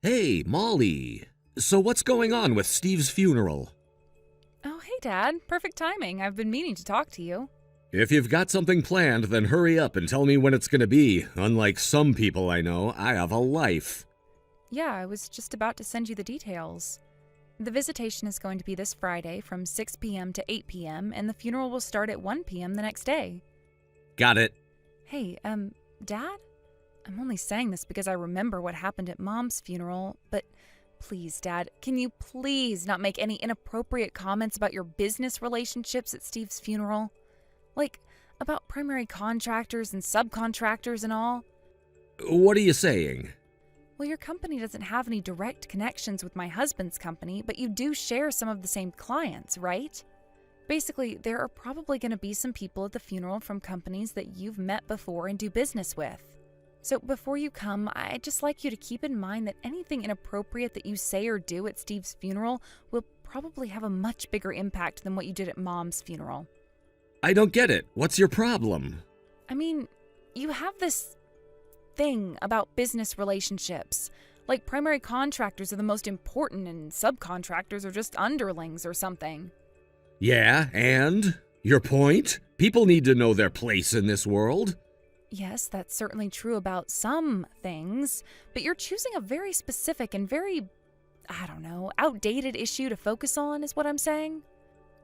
Hey, Molly. So what's going on with Steve's funeral? Oh, hey, Dad. Perfect timing. I've been meaning to talk to you. If you've got something planned, then hurry up and tell me when it's gonna be. Unlike some people I know, I have a life. Yeah, I was just about to send you the details. The visitation is going to be this Friday from 6 p.m. to 8 p.m., and the funeral will start at 1 p.m. the next day. Got it. Hey, Dad? I'm only saying this because I remember what happened at Mom's funeral, but please, Dad, can you please not make any inappropriate comments about your business relationships at Steve's funeral? Like, about primary contractors and subcontractors and all? What are you saying? Well, your company doesn't have any direct connections with my husband's company, but you do share some of the same clients, right? Basically, there are probably going to be some people at the funeral from companies that you've met before and do business with. So before you come, I'd just like you to keep in mind that anything inappropriate that you say or do at Steve's funeral will probably have a much bigger impact than what you did at Mom's funeral. I don't get it. What's your problem? I mean, you have this thing about business relationships. Like primary contractors are the most important and subcontractors are just underlings or something. Yeah, and? Your point? People need to know their place in this world. Yes, that's certainly true about some things, but you're choosing a very specific and very, outdated issue to focus on, is what I'm saying.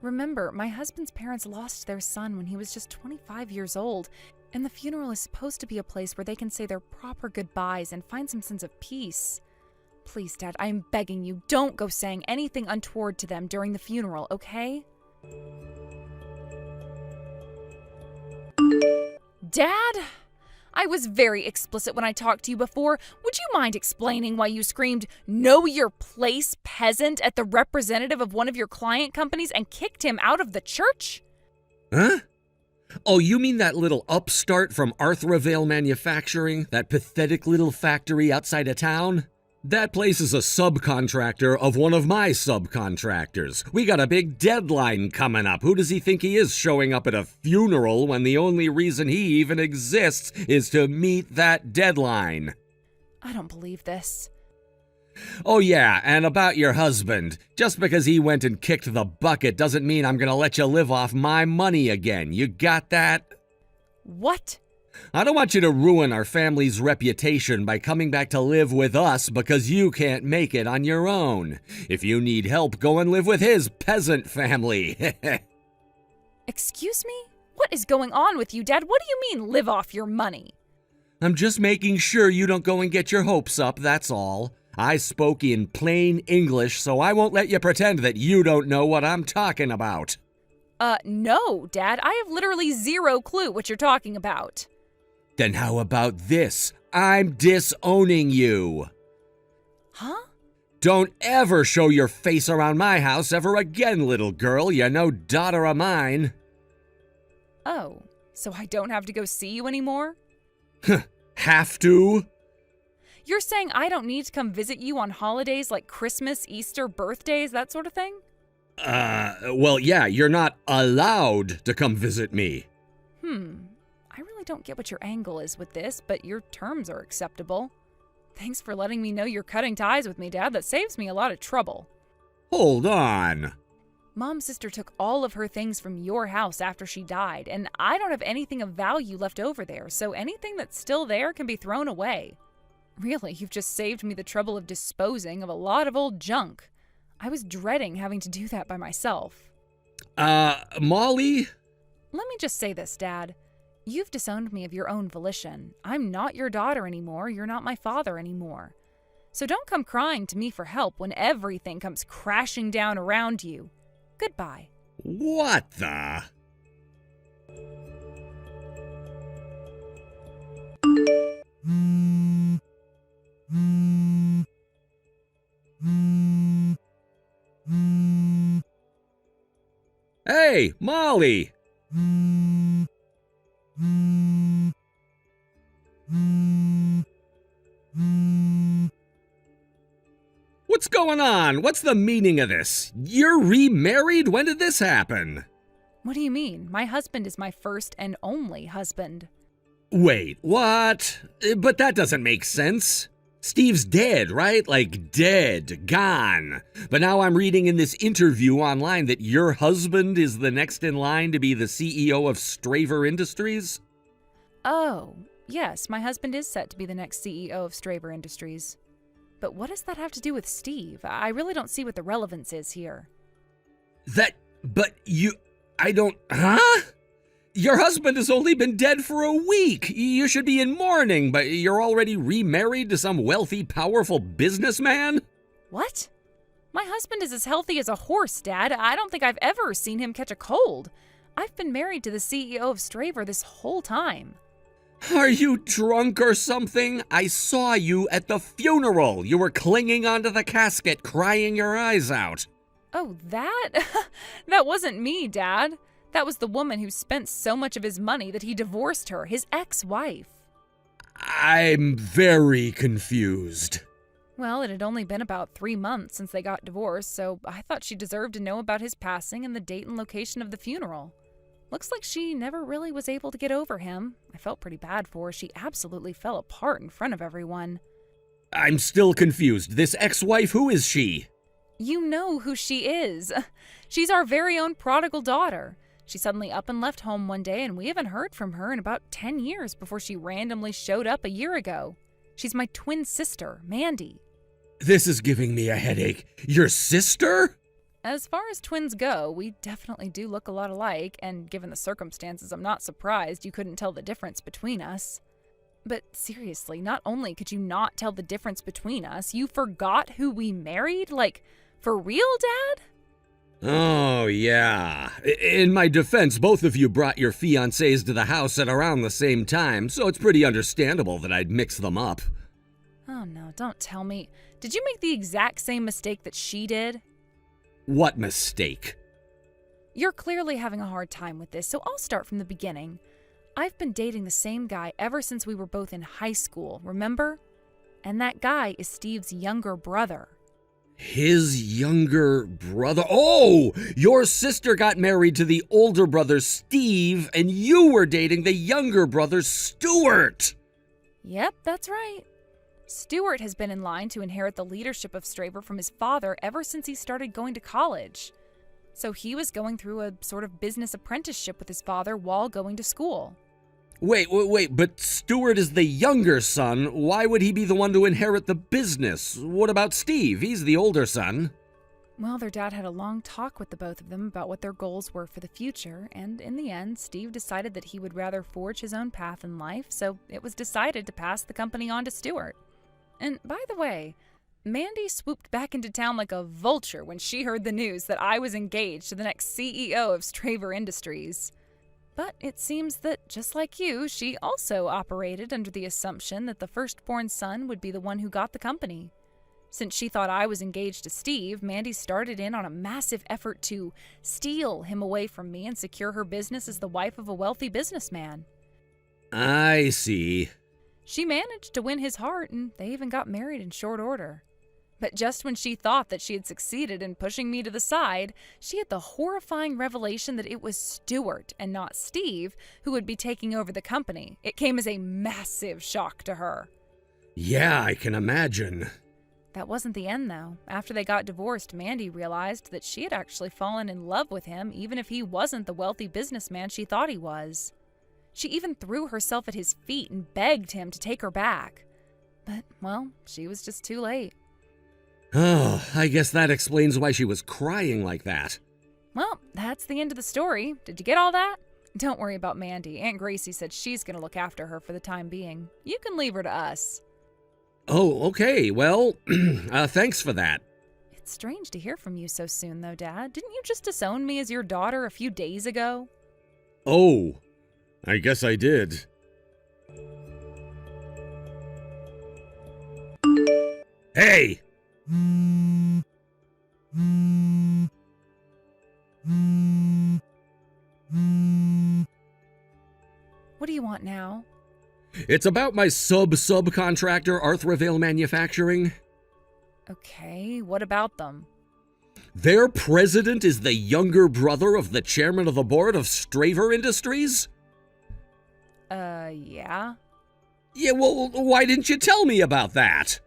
Remember, my husband's parents lost their son when he was just 25 years old, and the funeral is supposed to be a place where they can say their proper goodbyes and find some sense of peace. Please, Dad, I'm begging you, don't go saying anything untoward to them during the funeral, okay? Dad? I was very explicit when I talked to you before. Would you mind explaining why you screamed, "Know your place, peasant," at the representative of one of your client companies and kicked him out of the church? Huh? Oh, you mean that little upstart from Arthurvale Manufacturing? That pathetic little factory outside of town? That place is a subcontractor of one of my subcontractors. We got a big deadline coming up. Who does he think he is showing up at a funeral when the only reason he even exists is to meet that deadline? I don't believe this. Oh yeah, and about your husband. Just because he went and kicked the bucket doesn't mean I'm gonna let you live off my money again. You got that? What? I don't want you to ruin our family's reputation by coming back to live with us because you can't make it on your own. If you need help, go and live with his peasant family. Excuse me? What is going on with you, Dad? What do you mean, live off your money? I'm just making sure you don't go and get your hopes up, that's all. I spoke in plain English, so I won't let you pretend that you don't know what I'm talking about. No, Dad. I have literally zero clue what you're talking about. Then how about this? I'm disowning you. Huh? Don't ever show your face around my house ever again, little girl. You're no daughter of mine. Oh, so I don't have to go see you anymore? Have to? You're saying I don't need to come visit you on holidays like Christmas, Easter, birthdays, that sort of thing? Well, yeah, you're not allowed to come visit me. I really don't get what your angle is with this, but your terms are acceptable. Thanks for letting me know you're cutting ties with me, Dad. That saves me a lot of trouble. Hold on. Mom's sister took all of her things from your house after she died, and I don't have anything of value left over there, so anything that's still there can be thrown away. Really, you've just saved me the trouble of disposing of a lot of old junk. I was dreading having to do that by myself. Molly? Let me just say this, Dad. You've disowned me of your own volition. I'm not your daughter anymore. You're not my father anymore. So don't come crying to me for help when everything comes crashing down around you. Goodbye. What the? Hey, Molly! What's going on? What's the meaning of this? You're remarried? When did this happen? What do you mean? My husband is my first and only husband. Wait, what? But that doesn't make sense. Steve's dead, right? Like dead, gone. But now I'm reading in this interview online that your husband is the next in line to be the CEO of Straver Industries? Oh, yes, my husband is set to be the next CEO of Straver Industries. But what does that have to do with Steve? I really don't see what the relevance is here. Huh? Your husband has only been dead for a week. You should be in mourning, but you're already remarried to some wealthy, powerful businessman? What? My husband is as healthy as a horse, Dad. I don't think I've ever seen him catch a cold. I've been married to the CEO of Straver this whole time. Are you drunk or something? I saw you at the funeral. You were clinging onto the casket, crying your eyes out. Oh, that? That wasn't me, Dad. That was the woman who spent so much of his money that he divorced her, his ex-wife. I'm very confused. Well, it had only been about 3 months since they got divorced, so I thought she deserved to know about his passing and the date and location of the funeral. Looks like she never really was able to get over him. I felt pretty bad for her. She absolutely fell apart in front of everyone. I'm still confused. This ex-wife, who is she? You know who she is. She's our very own prodigal daughter. She suddenly up and left home one day, and we haven't heard from her in about 10 years before she randomly showed up a year ago. She's my twin sister, Mandy. This is giving me a headache. Your sister? As far as twins go, we definitely do look a lot alike, and given the circumstances, I'm not surprised you couldn't tell the difference between us. But seriously, not only could you not tell the difference between us, you forgot who we married? Like, for real, Dad? Oh, yeah. In my defense, both of you brought your fiancés to the house at around the same time, so it's pretty understandable that I'd mix them up. Oh no, don't tell me. Did you make the exact same mistake that she did? What mistake? You're clearly having a hard time with this, so I'll start from the beginning. I've been dating the same guy ever since we were both in high school, remember? And that guy is Steve's younger brother. His younger brother? Oh! Your sister got married to the older brother, Steve, and you were dating the younger brother, Stuart! Yep, that's right. Stuart has been in line to inherit the leadership of Straver from his father ever since he started going to college. So he was going through a sort of business apprenticeship with his father while going to school. Wait, but Stuart is the younger son. Why would he be the one to inherit the business? What about Steve? He's the older son. Well, their dad had a long talk with the both of them about what their goals were for the future, and in the end, Steve decided that he would rather forge his own path in life, so it was decided to pass the company on to Stuart. And by the way, Mandy swooped back into town like a vulture when she heard the news that I was engaged to the next CEO of Straver Industries. But it seems that, just like you, she also operated under the assumption that the firstborn son would be the one who got the company. Since she thought I was engaged to Steve, Mandy started in on a massive effort to steal him away from me and secure her business as the wife of a wealthy businessman. I see. She managed to win his heart, and they even got married in short order. But just when she thought that she had succeeded in pushing me to the side, she had the horrifying revelation that it was Stuart and not Steve who would be taking over the company. It came as a massive shock to her. Yeah, I can imagine. That wasn't the end, though. After they got divorced, Mandy realized that she had actually fallen in love with him, even if he wasn't the wealthy businessman she thought he was. She even threw herself at his feet and begged him to take her back. But, well, she was just too late. Oh, I guess that explains why she was crying like that. Well, that's the end of the story. Did you get all that? Don't worry about Mandy. Aunt Gracie said she's going to look after her for the time being. You can leave her to us. Oh, okay. Well, thanks for that. It's strange to hear from you so soon, though, Dad. Didn't you just disown me as your daughter a few days ago? Oh, I guess I did. Hey! What do you want now? It's about my subcontractor, Arthravale Manufacturing. Okay, what about them? Their president is the younger brother of the chairman of the board of Straver Industries? Yeah? Yeah, well, why didn't you tell me about that?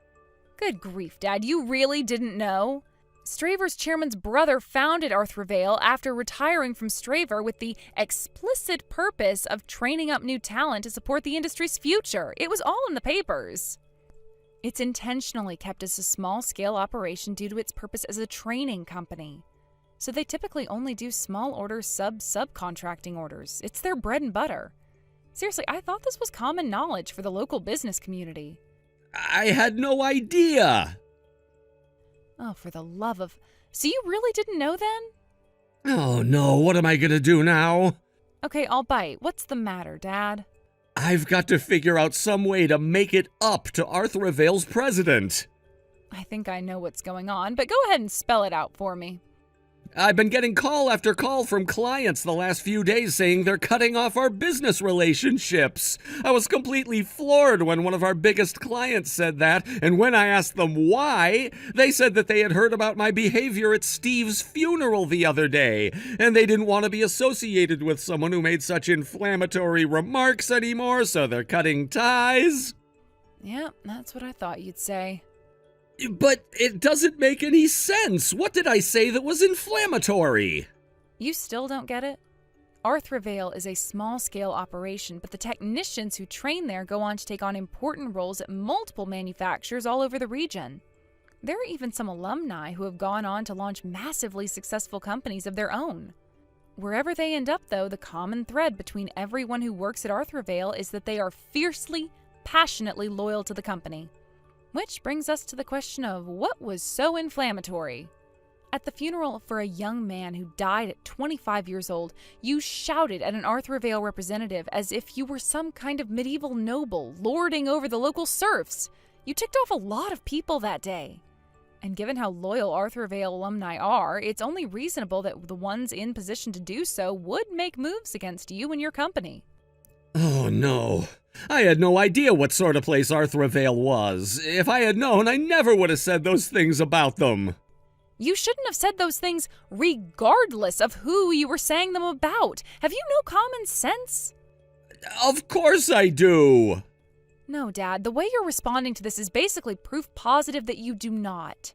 Good grief, Dad, you really didn't know? Straver's chairman's brother founded Arthrovale after retiring from Straver with the explicit purpose of training up new talent to support the industry's future. It was all in the papers. It's intentionally kept as a small-scale operation due to its purpose as a training company. So they typically only do small order subcontracting orders. It's their bread and butter. Seriously, I thought this was common knowledge for the local business community. I had no idea. Oh, for the love of... So you really didn't know then? Oh no, what am I gonna do now? Okay, I'll bite. What's the matter, Dad? I've got to figure out some way to make it up to Arthrovale's president. I think I know what's going on, but go ahead and spell it out for me. I've been getting call after call from clients the last few days saying they're cutting off our business relationships. I was completely floored when one of our biggest clients said that, and when I asked them why, they said that they had heard about my behavior at Steve's funeral the other day, and they didn't want to be associated with someone who made such inflammatory remarks anymore, so they're cutting ties. Yeah, that's what I thought you'd say. But it doesn't make any sense. What did I say that was inflammatory? You still don't get it? Arthrovale is a small-scale operation, but the technicians who train there go on to take on important roles at multiple manufacturers all over the region. There are even some alumni who have gone on to launch massively successful companies of their own. Wherever they end up, though, the common thread between everyone who works at Arthrovale is that they are fiercely, passionately loyal to the company. Which brings us to the question of what was so inflammatory? At the funeral for a young man who died at 25 years old, you shouted at an Arthrovale representative as if you were some kind of medieval noble lording over the local serfs. You ticked off a lot of people that day. And given how loyal Arthrovale alumni are, it's only reasonable that the ones in position to do so would make moves against you and your company. Oh no. I had no idea what sort of place Arthrovale was. If I had known, I never would have said those things about them. You shouldn't have said those things regardless of who you were saying them about. Have you no common sense? Of course I do. No, Dad. The way you're responding to this is basically proof positive that you do not.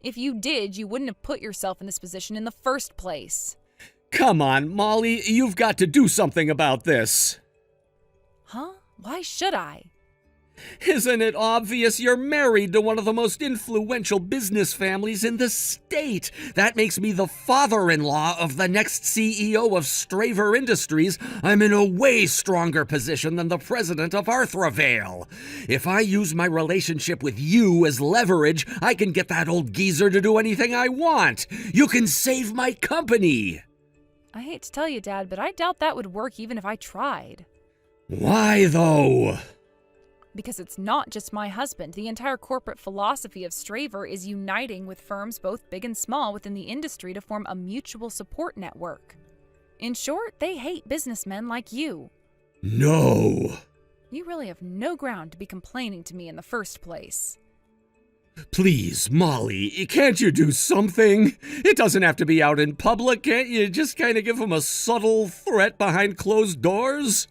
If you did, you wouldn't have put yourself in this position in the first place. Come on, Molly. You've got to do something about this. Huh? Why should I? Isn't it obvious you're married to one of the most influential business families in the state? That makes me the father-in-law of the next CEO of Straver Industries. I'm in a way stronger position than the president of Arthrovale. If I use my relationship with you as leverage, I can get that old geezer to do anything I want. You can save my company. I hate to tell you, Dad, but I doubt that would work even if I tried. Why, though? Because it's not just my husband. The entire corporate philosophy of Straver is uniting with firms both big and small within the industry to form a mutual support network. In short, they hate businessmen like you. No. You really have no ground to be complaining to me in the first place. Please, Molly, can't you do something? It doesn't have to be out in public. Can't you just kind of give him a subtle threat behind closed doors?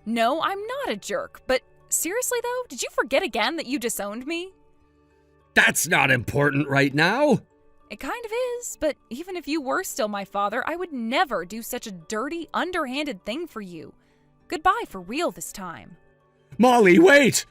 No, I'm not a jerk, but seriously though, did you forget again that you disowned me? That's not important right now. It kind of is, but even if you were still my father, I would never do such a dirty, underhanded thing for you. Goodbye for real this time. Molly, wait!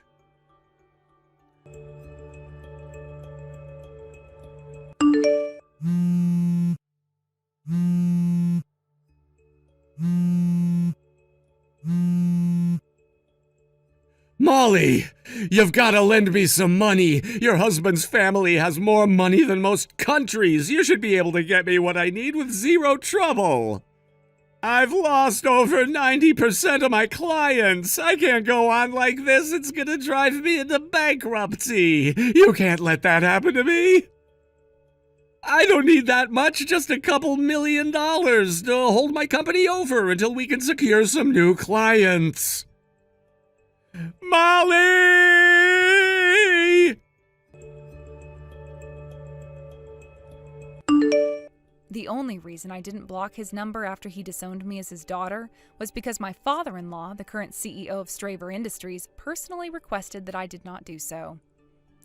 Molly, you've got to lend me some money. Your husband's family has more money than most countries. You should be able to get me what I need with zero trouble. I've lost over 90% of my clients. I can't go on like this. It's going to drive me into bankruptcy. You can't let that happen to me. I don't need that much, just a couple $1 million to hold my company over until we can secure some new clients. Molly! The only reason I didn't block his number after he disowned me as his daughter was because my father-in-law, the current CEO of Straver Industries, personally requested that I did not do so.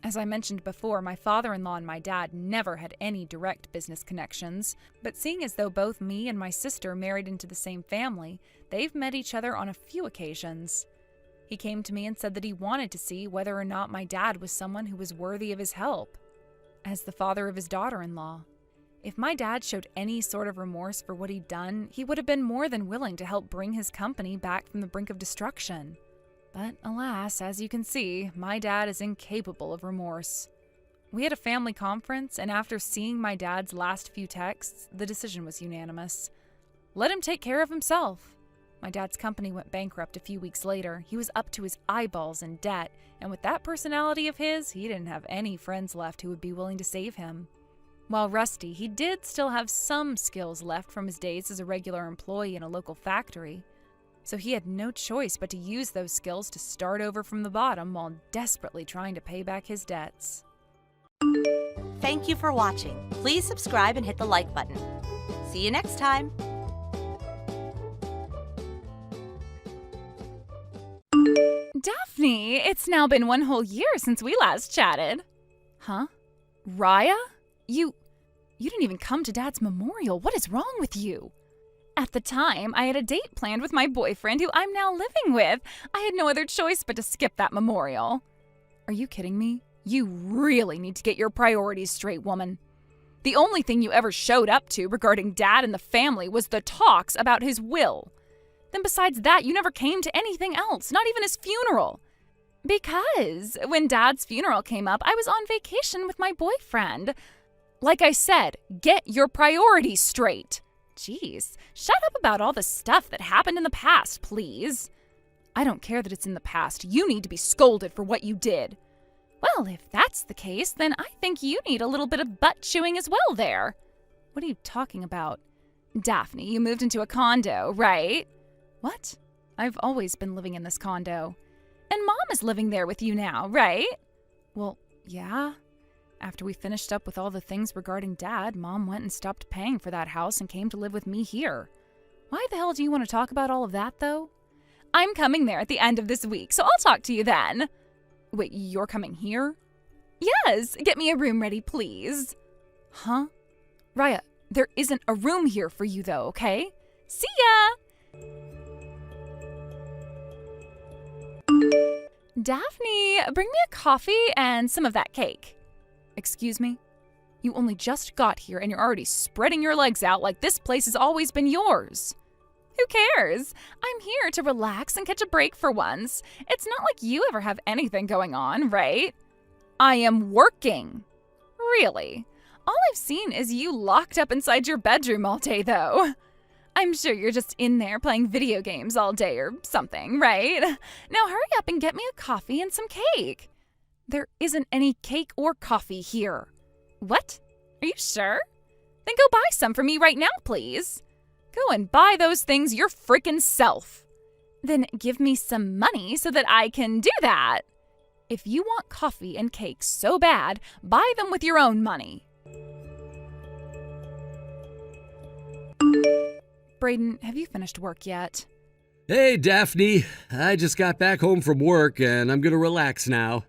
As I mentioned before, my father-in-law and my dad never had any direct business connections, but seeing as though both me and my sister married into the same family, they've met each other on a few occasions. He came to me and said that he wanted to see whether or not my dad was someone who was worthy of his help, as the father of his daughter-in-law. If my dad showed any sort of remorse for what he'd done, he would have been more than willing to help bring his company back from the brink of destruction. But alas, as you can see, my dad is incapable of remorse. We had a family conference, and after seeing my dad's last few texts, the decision was unanimous. Let him take care of himself. My dad's company went bankrupt a few weeks later. He was up to his eyeballs in debt, and with that personality of his, he didn't have any friends left who would be willing to save him. While rusty, he did still have some skills left from his days as a regular employee in a local factory. So he had no choice but to use those skills to start over from the bottom while desperately trying to pay back his debts. Thank you for watching. Please subscribe and hit the like button. See you next time. Daphne, it's now been 1 whole year since we last chatted. Huh? Raya? You didn't even come to Dad's memorial. What is wrong with you? At the time, I had a date planned with my boyfriend who I'm now living with. I had no other choice but to skip that memorial. Are you kidding me? You really need to get your priorities straight, woman. The only thing you ever showed up to regarding Dad and the family was the talks about his will. Then besides that, you never came to anything else, not even his funeral. Because when Dad's funeral came up, I was on vacation with my boyfriend. Like I said, get your priorities straight. Jeez, shut up about all the stuff that happened in the past, please. I don't care that it's in the past. You need to be scolded for what you did. Well, if that's the case, then I think you need a little bit of butt chewing as well there. What are you talking about? Daphne, you moved into a condo, right? What? I've always been living in this condo. And Mom is living there with you now, right? Well, yeah. After we finished up with all the things regarding Dad, Mom went and stopped paying for that house and came to live with me here. Why the hell do you want to talk about all of that, though? I'm coming there at the end of this week, so I'll talk to you then. Wait, you're coming here? Yes, get me a room ready, please. Huh? Raya, there isn't a room here for you, though, okay? See ya! Daphne, bring me a coffee and some of that cake. Excuse me? You only just got here and you're already spreading your legs out like this place has always been yours. Who cares? I'm here to relax and catch a break for once. It's not like you ever have anything going on, right? I am working. Really? All I've seen is you locked up inside your bedroom all day, though. I'm sure you're just in there playing video games all day or something, right? Now hurry up and get me a coffee and some cake. There isn't any cake or coffee here. What? Are you sure? Then go buy some for me right now, please. Go and buy those things your frickin' self. Then give me some money so that I can do that. If you want coffee and cake so bad, buy them with your own money. Brayden, have you finished work yet? Hey, Daphne. I just got back home from work and I'm gonna relax now.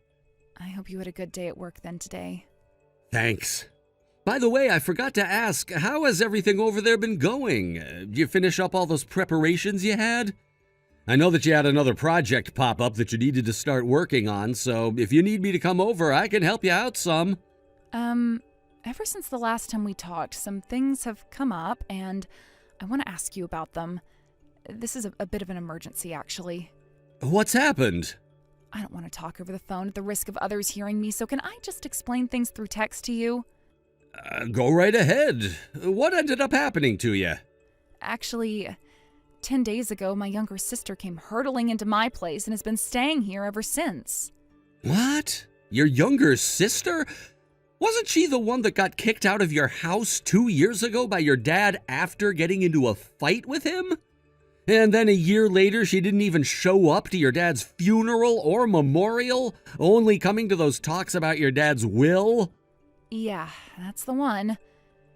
I hope you had a good day at work then today. Thanks. By the way, I forgot to ask, how has everything over there been going? Did you finish up all those preparations you had? I know that you had another project pop up that you needed to start working on, so if you need me to come over, I can help you out some. Ever since the last time we talked, some things have come up, and I want to ask you about them. This is a bit of an emergency, actually. What's happened? I don't want to talk over the phone at the risk of others hearing me, so can I just explain things through text to you? Go right ahead. What ended up happening to you? Actually, 10 days ago, my younger sister came hurtling into my place and has been staying here ever since. What? Your younger sister? Wasn't she the one that got kicked out of your house 2 years ago by your dad after getting into a fight with him? And then a year later, she didn't even show up to your dad's funeral or memorial, only coming to those talks about your dad's will? Yeah, that's the one.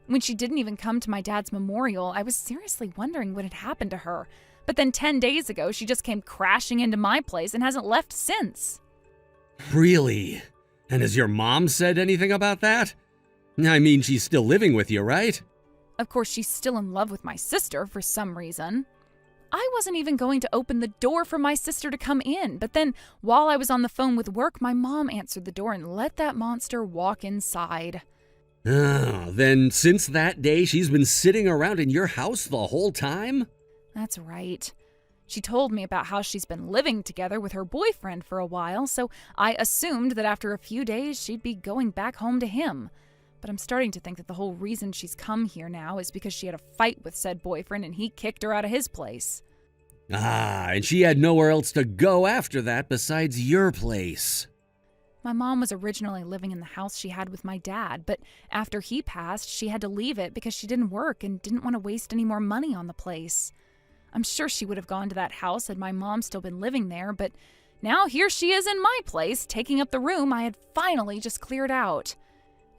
When she didn't even come to my dad's memorial, I was seriously wondering what had happened to her. But then 10 days ago, she just came crashing into my place and hasn't left since. Really? And has your mom said anything about that? I mean, she's still living with you, right? Of course, she's still in love with my sister for some reason. I wasn't even going to open the door for my sister to come in, but then while I was on the phone with work, my mom answered the door and let that monster walk inside. Oh, then since that day, she's been sitting around in your house the whole time? That's right. She told me about how she's been living together with her boyfriend for a while, so I assumed that after a few days she'd be going back home to him. But I'm starting to think that the whole reason she's come here now is because she had a fight with said boyfriend and he kicked her out of his place. Ah, and she had nowhere else to go after that besides your place. My mom was originally living in the house she had with my dad, but after he passed, she had to leave it because she didn't work and didn't want to waste any more money on the place. I'm sure she would have gone to that house had my mom still been living there, but now here she is in my place, taking up the room I had finally just cleared out.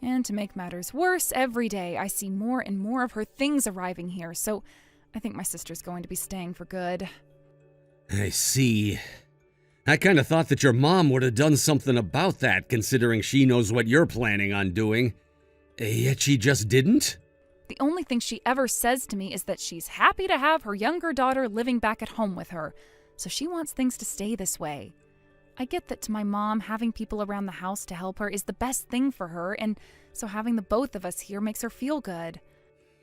And to make matters worse, every day I see more and more of her things arriving here, so I think my sister's going to be staying for good. I see. I kind of thought that your mom would have done something about that, considering she knows what you're planning on doing. Yet she just didn't? The only thing she ever says to me is that she's happy to have her younger daughter living back at home with her, so she wants things to stay this way. I get that to my mom, having people around the house to help her is the best thing for her, and so having the both of us here makes her feel good.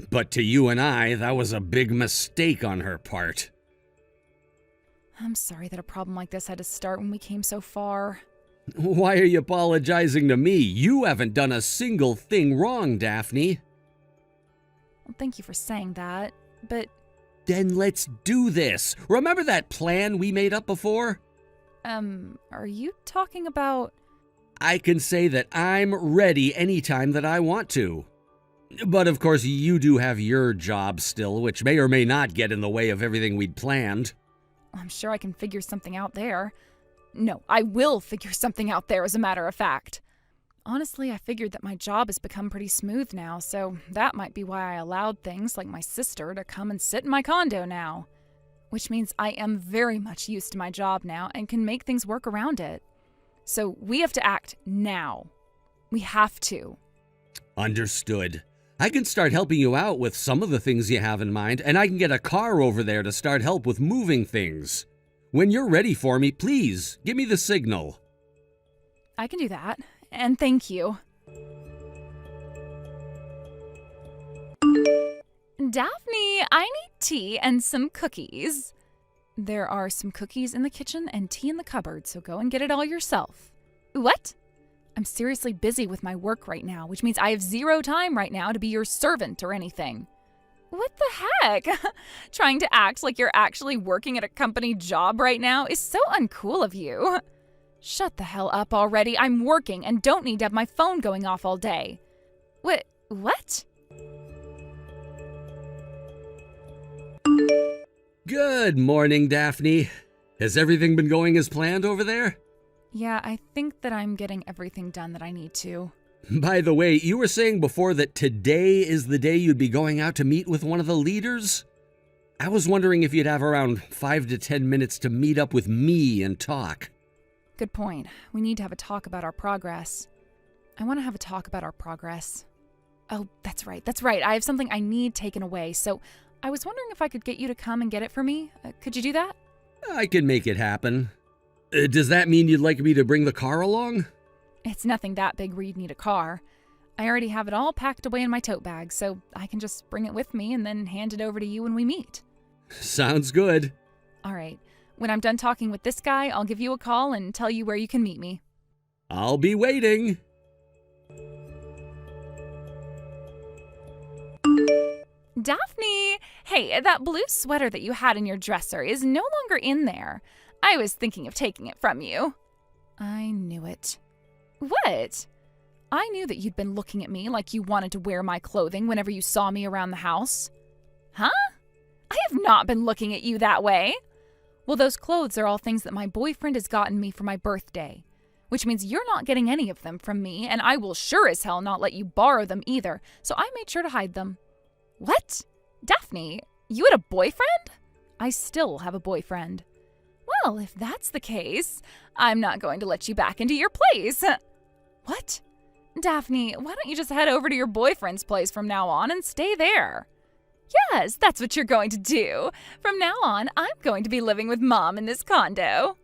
But to you and I, that was a big mistake on her part. I'm sorry that a problem like this had to start when we came so far. Why are you apologizing to me? You haven't done a single thing wrong, Daphne. Well, thank you for saying that, but... Then let's do this. Remember that plan we made up before? Are you talking about... I can say that I'm ready anytime that I want to. But of course, you do have your job still, which may or may not get in the way of everything we'd planned. I'm sure I can figure something out there. No, I will figure something out there, as a matter of fact. Honestly, I figured that my job has become pretty smooth now, so that might be why I allowed things like my sister to come and sit in my condo now. Which means I am very much used to my job now and can make things work around it. So we have to act now. We have to. Understood. I can start helping you out with some of the things you have in mind, and I can get a car over there to start help with moving things. When you're ready for me, please, give me the signal. I can do that, and thank you. Daphne, I need tea and some cookies. There are some cookies in the kitchen and tea in the cupboard, so go and get it all yourself. What? I'm seriously busy with my work right now, which means I have zero time right now to be your servant or anything. What the heck? Trying to act like you're actually working at a company job right now is so uncool of you. Shut the hell up already. I'm working and don't need to have my phone going off all day. What? Good morning, Daphne. Has everything been going as planned over there? Yeah, I think that I'm getting everything done that I need to. By the way, you were saying before that today is the day you'd be going out to meet with one of the leaders? I was wondering if you'd have around 5 to 10 minutes to meet up with me and talk. Good point. We need to have a talk about our progress. I want to have a talk about our progress. Oh, that's right. I have something I need taken away, so I was wondering if I could get you to come and get it for me. Could you do that? I can make it happen. Does that mean you'd like me to bring the car along? It's nothing that big where you'd need a car. I already have it all packed away in my tote bag, so I can just bring it with me and then hand it over to you when we meet. Sounds good. All right. When I'm done talking with this guy, I'll give you a call and tell you where you can meet me. I'll be waiting. Daphne! Hey, that blue sweater that you had in your dresser is no longer in there. I was thinking of taking it from you. I knew it. What? I knew that you'd been looking at me like you wanted to wear my clothing whenever you saw me around the house. Huh? I have not been looking at you that way. Well, those clothes are all things that my boyfriend has gotten me for my birthday, which means you're not getting any of them from me, and I will sure as hell not let you borrow them either, so I made sure to hide them. What? Daphne, you had a boyfriend? I still have a boyfriend. Well, if that's the case, I'm not going to let you back into your place. What? Daphne, why don't you just head over to your boyfriend's place from now on and stay there? Yes, that's what you're going to do. From now on, I'm going to be living with Mom in this condo.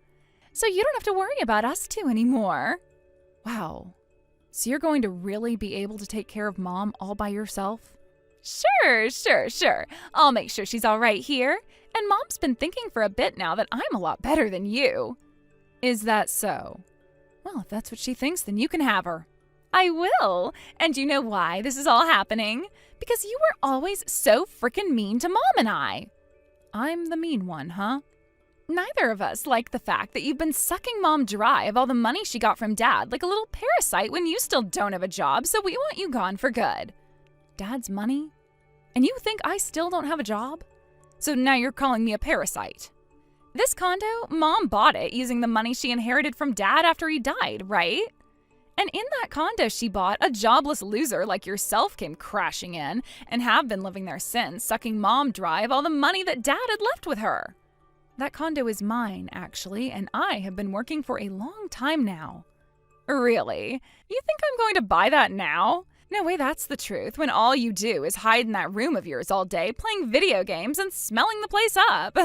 So you don't have to worry about us two anymore. Wow. So you're going to really be able to take care of Mom all by yourself? Sure. I'll make sure she's all right here. And Mom's been thinking for a bit now that I'm a lot better than you. Is that so? Well, if that's what she thinks, then you can have her. I will. And you know why this is all happening? Because you were always so frickin' mean to Mom and I. I'm the mean one, huh? Neither of us like the fact that you've been sucking Mom dry of all the money she got from Dad like a little parasite when you still don't have a job, so we want you gone for good. Dad's money? And you think I still don't have a job? So now you're calling me a parasite. This condo, Mom bought it using the money she inherited from Dad after he died, right? And in that condo she bought, a jobless loser like yourself came crashing in and have been living there since, sucking Mom dry of all the money that Dad had left with her. That condo is mine, actually, and I have been working for a long time now. Really? You think I'm going to buy that now? No way, that's the truth, when all you do is hide in that room of yours all day, playing video games and smelling the place up.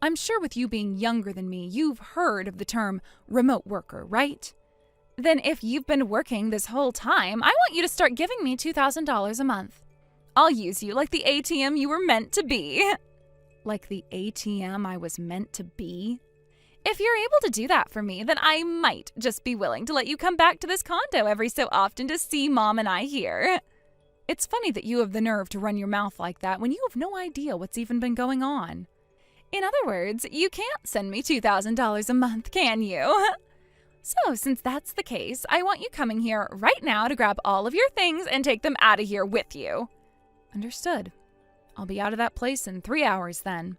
I'm sure with you being younger than me, you've heard of the term remote worker, right? Then if you've been working this whole time, I want you to start giving me $2,000 a month. I'll use you like the ATM you were meant to be. Like the ATM I was meant to be? If you're able to do that for me, then I might just be willing to let you come back to this condo every so often to see Mom and I here. It's funny that you have the nerve to run your mouth like that when you have no idea what's even been going on. In other words, you can't send me $2,000 a month, can you? So, since that's the case, I want you coming here right now to grab all of your things and take them out of here with you. Understood. I'll be out of that place in 3 hours then.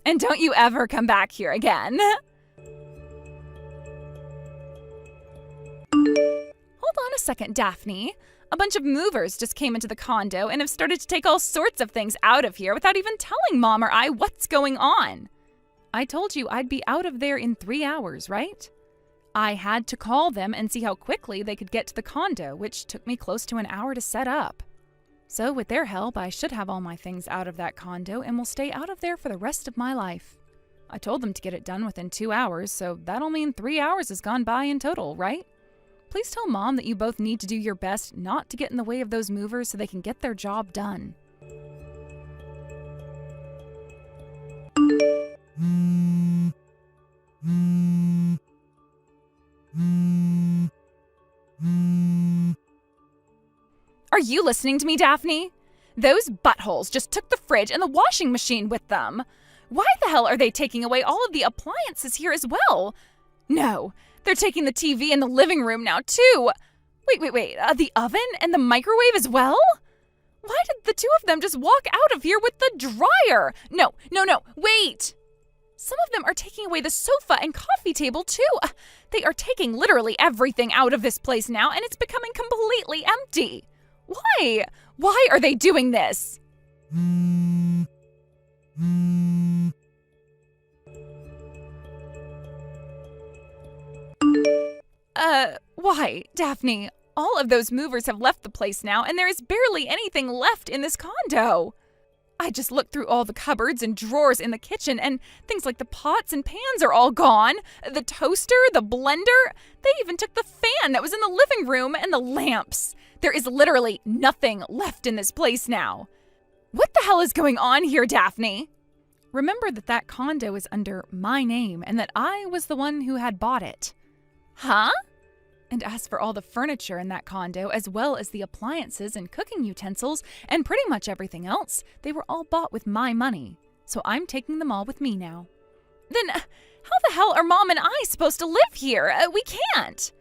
And don't you ever come back here again. Hold on a second, Daphne. A bunch of movers just came into the condo and have started to take all sorts of things out of here without even telling Mom or I what's going on. I told you I'd be out of there in 3 hours, right? I had to call them and see how quickly they could get to the condo, which took me close to an hour to set up. So with their help, I should have all my things out of that condo and will stay out of there for the rest of my life. I told them to get it done within 2 hours, so that'll mean 3 hours has gone by in total, right? Please tell Mom that you both need to do your best not to get in the way of those movers so they can get their job done. Are you listening to me, Daphne? Those buttholes just took the fridge and the washing machine with them. Why the hell are they taking away all of the appliances here as well? No, they're taking the TV in the living room now, too. Wait, the oven and the microwave as well? Why did the two of them just walk out of here with the dryer? No, wait. Some of them are taking away the sofa and coffee table, too. They are taking literally everything out of this place now, and it's becoming completely empty. Why? Why are they doing this? Why, Daphne? All of those movers have left the place now, and there is barely anything left in this condo. I just looked through all the cupboards and drawers in the kitchen, and things like the pots and pans are all gone. The toaster, the blender, they even took the fan that was in the living room and the lamps. There is literally nothing left in this place now. What the hell is going on here, Daphne? Remember that condo is under my name and that I was the one who had bought it. Huh? And as for all the furniture in that condo, as well as the appliances and cooking utensils and pretty much everything else, they were all bought with my money. So I'm taking them all with me now. Then how the hell are Mom and I supposed to live here? We can't.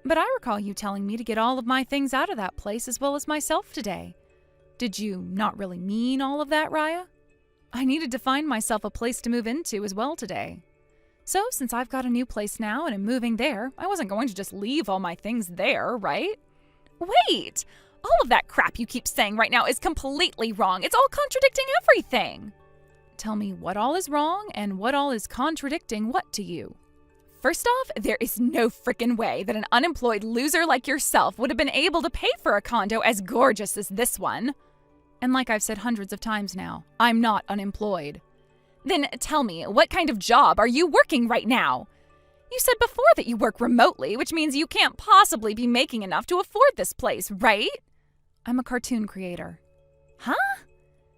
But I recall you telling me to get all of my things out of that place as well as myself today. Did you not really mean all of that, Raya? I needed to find myself a place to move into as well today. So, since I've got a new place now and am moving there, I wasn't going to just leave all my things there, right? Wait! All of that crap you keep saying right now is completely wrong. It's all contradicting everything. Tell me what all is wrong and what all is contradicting what to you. First off, there is no frickin' way that an unemployed loser like yourself would have been able to pay for a condo as gorgeous as this one. And like I've said hundreds of times now, I'm not unemployed. Then tell me, what kind of job are you working right now? You said before that you work remotely, which means you can't possibly be making enough to afford this place, right? I'm a cartoon creator. Huh?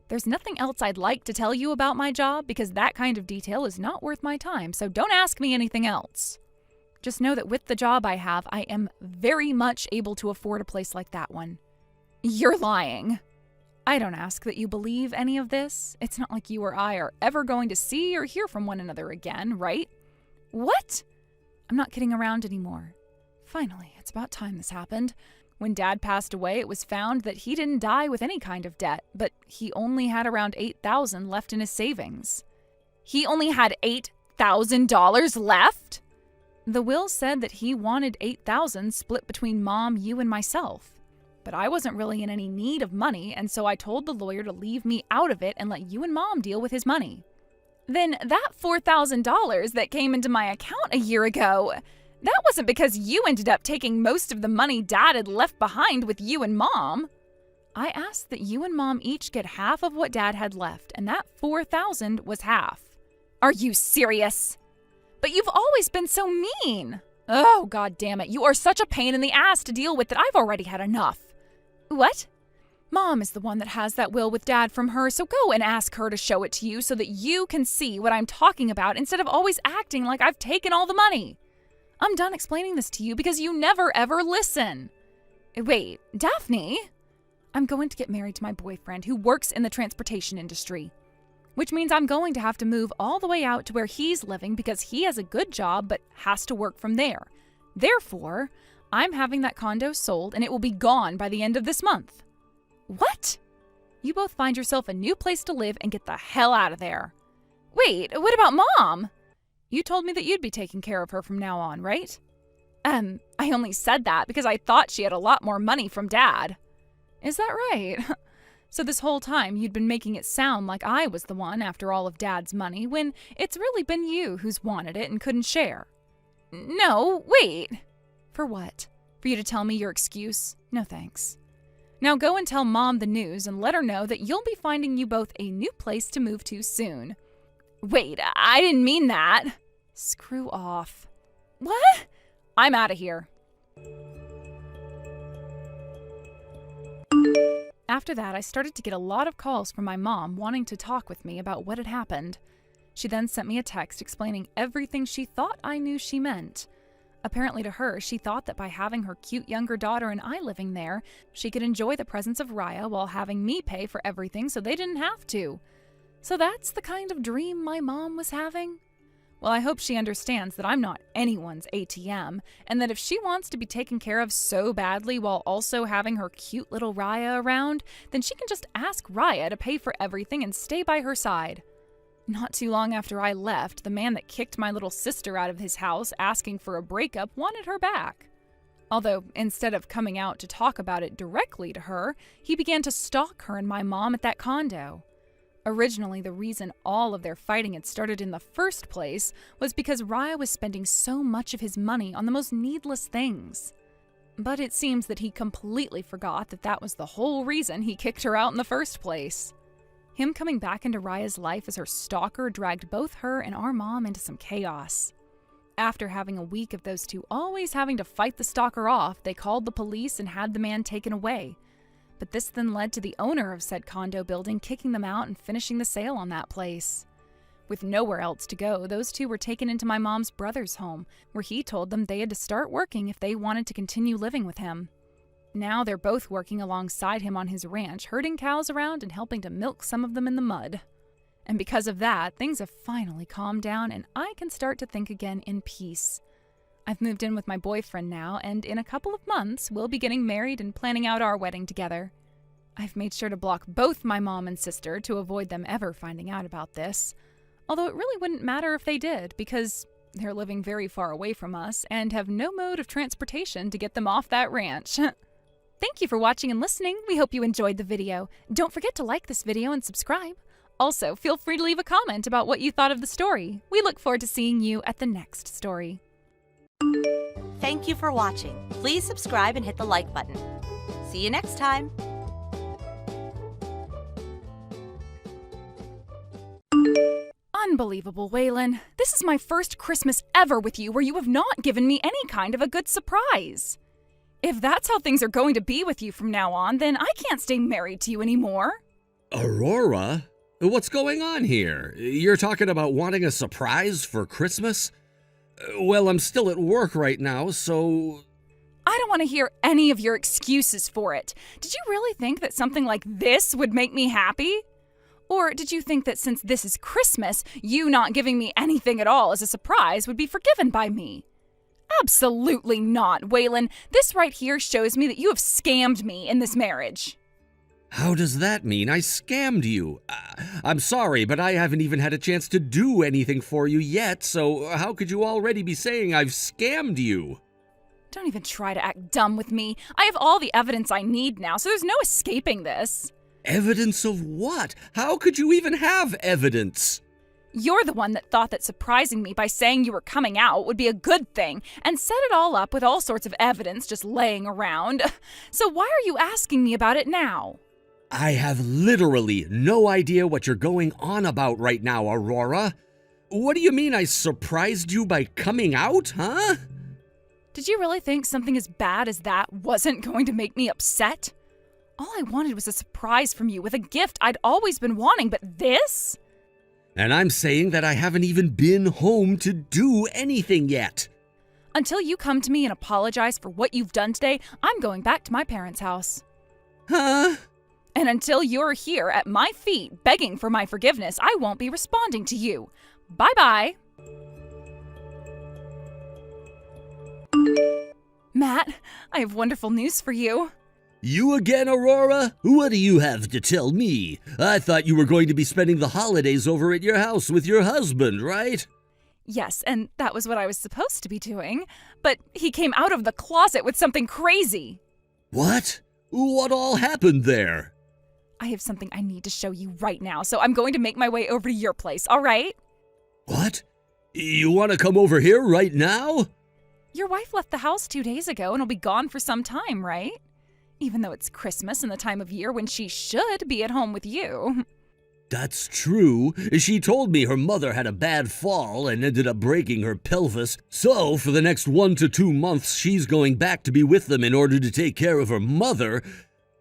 There's nothing else I'd like to tell you about my job because that kind of detail is not worth my time, so don't ask me anything else. Just know that with the job I have, I am very much able to afford a place like that one. You're lying. I don't ask that you believe any of this. It's not like you or I are ever going to see or hear from one another again, right? What? I'm not kidding around anymore. Finally, it's about time this happened. When Dad passed away, it was found that he didn't die with any kind of debt, but he only had around $8,000 left in his savings. He only had $8,000 left? The will said that he wanted $8,000 split between Mom, you, and myself. But I wasn't really in any need of money, and so I told the lawyer to leave me out of it and let you and Mom deal with his money. Then that $4,000 that came into my account a year ago, that wasn't because you ended up taking most of the money Dad had left behind with you and Mom. I asked that you and Mom each get half of what Dad had left, and that $4,000 was half. Are you serious? But you've always been so mean. Oh, God damn it. You are such a pain in the ass to deal with that I've already had enough. What? Mom is the one that has that will with Dad from her, so go and ask her to show it to you so that you can see what I'm talking about instead of always acting like I've taken all the money. I'm done explaining this to you because you never ever listen. Wait, Daphne? I'm going to get married to my boyfriend who works in the transportation industry, which means I'm going to have to move all the way out to where he's living because he has a good job but has to work from there. Therefore, I'm having that condo sold and it will be gone by the end of this month. What? You both find yourself a new place to live and get the hell out of there. Wait, what about Mom? You told me that you'd be taking care of her from now on, right? I only said that because I thought she had a lot more money from Dad. Is that right? So this whole time you'd been making it sound like I was the one after all of Dad's money when it's really been you who's wanted it and couldn't share. No, wait. For what? For you to tell me your excuse? No thanks. Now go and tell Mom the news and let her know that you'll be finding you both a new place to move to soon. Wait, I didn't mean that. Screw off. What? I'm out of here. After that, I started to get a lot of calls from my mom wanting to talk with me about what had happened. She then sent me a text explaining everything she thought I knew she meant. Apparently to her, she thought that by having her cute younger daughter and I living there, she could enjoy the presence of Raya while having me pay for everything so they didn't have to. So that's the kind of dream my mom was having? Well, I hope she understands that I'm not anyone's ATM, and that if she wants to be taken care of so badly while also having her cute little Raya around, then she can just ask Raya to pay for everything and stay by her side. Not too long after I left, the man that kicked my little sister out of his house asking for a breakup wanted her back. Although, instead of coming out to talk about it directly to her, he began to stalk her and my mom at that condo. Originally, the reason all of their fighting had started in the first place was because Raya was spending so much of his money on the most needless things. But it seems that he completely forgot that that was the whole reason he kicked her out in the first place. Him coming back into Raya's life as her stalker dragged both her and our mom into some chaos. After having a week of those two always having to fight the stalker off, they called the police and had the man taken away. But this then led to the owner of said condo building kicking them out and finishing the sale on that place. With nowhere else to go, those two were taken into my mom's brother's home, where he told them they had to start working if they wanted to continue living with him. Now they're both working alongside him on his ranch, herding cows around and helping to milk some of them in the mud. And because of that, things have finally calmed down and I can start to think again in peace. I've moved in with my boyfriend now, and in a couple of months, we'll be getting married and planning out our wedding together. I've made sure to block both my mom and sister to avoid them ever finding out about this. Although it really wouldn't matter if they did, because they're living very far away from us and have no mode of transportation to get them off that ranch. Thank you for watching and listening. We hope you enjoyed the video. Don't forget to like this video and subscribe. Also, feel free to leave a comment about what you thought of the story. We look forward to seeing you at the next story. Thank you for watching. Please subscribe and hit the like button. See you next time. Unbelievable, Waylon. This is my first Christmas ever with you where you have not given me any kind of a good surprise. If that's how things are going to be with you from now on, then I can't stay married to you anymore. Aurora? What's going on here? You're talking about wanting a surprise for Christmas? Well, I'm still at work right now, so... I don't want to hear any of your excuses for it. Did you really think that something like this would make me happy? Or did you think that since this is Christmas, you not giving me anything at all as a surprise would be forgiven by me? Absolutely not, Waylon. This right here shows me that you have scammed me in this marriage. How does that mean I scammed you? I'm sorry, but I haven't even had a chance to do anything for you yet, so how could you already be saying I've scammed you? Don't even try to act dumb with me. I have all the evidence I need now, so there's no escaping this. Evidence of what? How could you even have evidence? You're the one that thought that surprising me by saying you were coming out would be a good thing and set it all up with all sorts of evidence just laying around. So why are you asking me about it now? I have literally no idea what you're going on about right now, Aurora. What do you mean I surprised you by coming out, huh? Did you really think something as bad as that wasn't going to make me upset? All I wanted was a surprise from you with a gift I'd always been wanting, but this? And I'm saying that I haven't even been home to do anything yet. Until you come to me and apologize for what you've done today, I'm going back to my parents' house. Huh? And until you're here at my feet begging for my forgiveness, I won't be responding to you. Bye-bye. Matt, I have wonderful news for you. You again, Aurora? What do you have to tell me? I thought you were going to be spending the holidays over at your house with your husband, right? Yes, and that was what I was supposed to be doing. But he came out of the closet with something crazy. What? What all happened there? I have something I need to show you right now, so I'm going to make my way over to your place, all right? What? You want to come over here right now? Your wife left the house 2 days ago and will be gone for some time, right? Even though it's Christmas and the time of year when she should be at home with you. That's true. She told me her mother had a bad fall and ended up breaking her pelvis. So, for the next 1 to 2 months, she's going back to be with them in order to take care of her mother.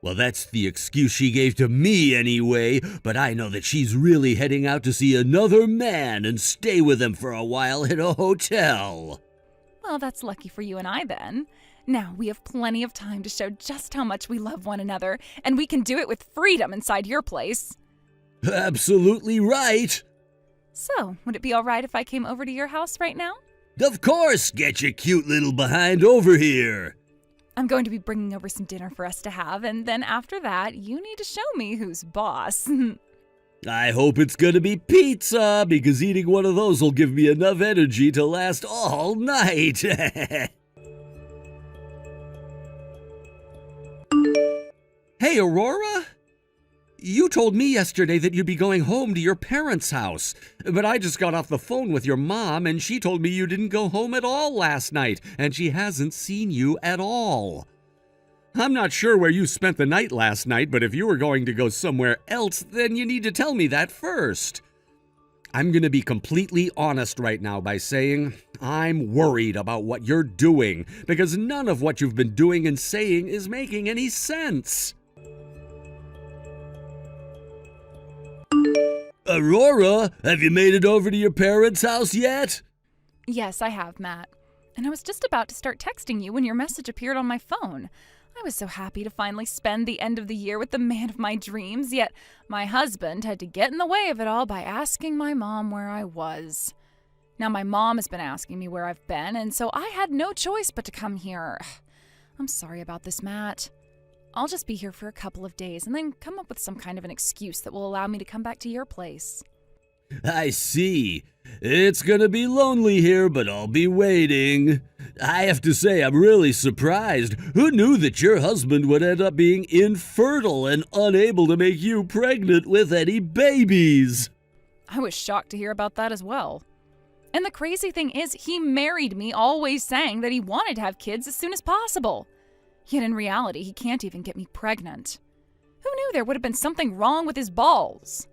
Well, that's the excuse she gave to me anyway, but I know that she's really heading out to see another man and stay with him for a while in a hotel. Well, that's lucky for you and I then. Now we have plenty of time to show just how much we love one another, and we can do it with freedom inside your place. Absolutely right. So, would it be all right if I came over to your house right now? Of course, get your cute little behind over here. I'm going to be bringing over some dinner for us to have, and then after that, you need to show me who's boss. I hope it's gonna be pizza, because eating one of those will give me enough energy to last all night. Hey, Aurora? You told me yesterday that you'd be going home to your parents' house, but I just got off the phone with your mom and she told me you didn't go home at all last night and she hasn't seen you at all. I'm not sure where you spent the night last night, but if you were going to go somewhere else, then you need to tell me that first. I'm going to be completely honest right now by saying I'm worried about what you're doing because none of what you've been doing and saying is making any sense. Aurora, have you made it over to your parents' house yet? Yes, I have, Matt. And I was just about to start texting you when your message appeared on my phone. I was so happy to finally spend the end of the year with the man of my dreams, yet my husband had to get in the way of it all by asking my mom where I was. Now my mom has been asking me where I've been, and so I had no choice but to come here. I'm sorry about this, Matt. I'll just be here for a couple of days and then come up with some kind of an excuse that will allow me to come back to your place. I see. It's gonna be lonely here, but I'll be waiting. I have to say, I'm really surprised. Who knew that your husband would end up being infertile and unable to make you pregnant with any babies? I was shocked to hear about that as well. And the crazy thing is, he married me always saying that he wanted to have kids as soon as possible. Yet in reality, he can't even get me pregnant. Who knew there would have been something wrong with his balls?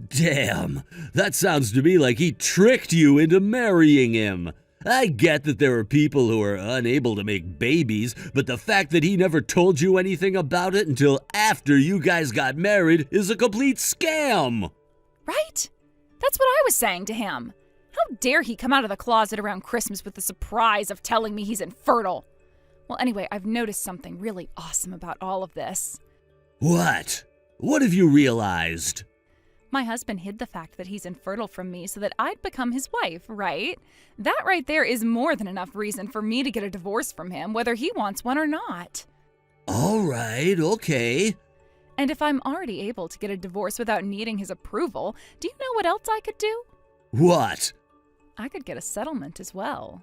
Damn, that sounds to me like he tricked you into marrying him. I get that there are people who are unable to make babies, but the fact that he never told you anything about it until after you guys got married is a complete scam. Right? That's what I was saying to him. How dare he come out of the closet around Christmas with the surprise of telling me he's infertile? Well, anyway, I've noticed something really awesome about all of this. What? What have you realized? My husband hid the fact that he's infertile from me so that I'd become his wife, right? That right there is more than enough reason for me to get a divorce from him, whether he wants one or not. All right, okay. And if I'm already able to get a divorce without needing his approval, do you know what else I could do? What? I could get a settlement as well.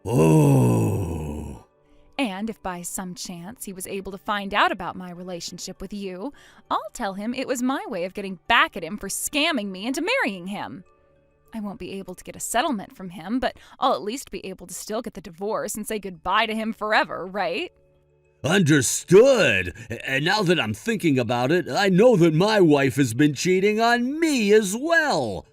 Oh. And if by some chance he was able to find out about my relationship with you, I'll tell him it was my way of getting back at him for scamming me into marrying him. I won't be able to get a settlement from him, but I'll at least be able to still get the divorce and say goodbye to him forever, right? Understood. And now that I'm thinking about it, I know that my wife has been cheating on me as well.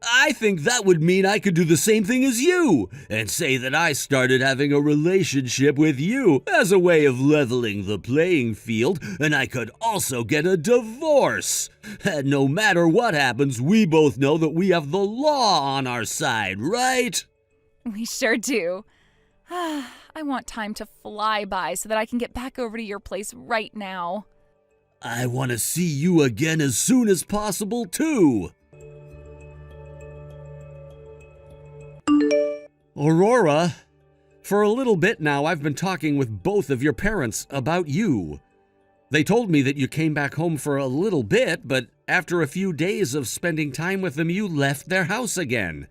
I think that would mean I could do the same thing as you and say that I started having a relationship with you as a way of leveling the playing field, and I could also get a divorce. And no matter what happens, we both know that we have the law on our side, right? We sure do. I want time to fly by so that I can get back over to your place right now. I want to see you again as soon as possible, too. Aurora, for a little bit now, I've been talking with both of your parents about you. They told me that you came back home for a little bit, but after a few days of spending time with them, you left their house again.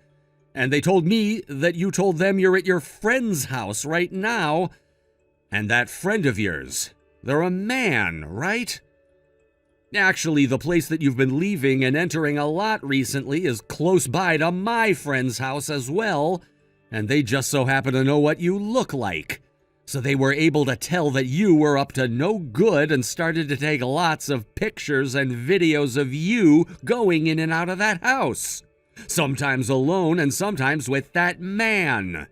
And they told me that you told them you're at your friend's house right now. And that friend of yours, they're a man, right? Actually, the place that you've been leaving and entering a lot recently is close by to my friend's house as well. And they just so happen to know what you look like. So they were able to tell that you were up to no good and started to take lots of pictures and videos of you going in and out of that house. Sometimes alone and sometimes with that man.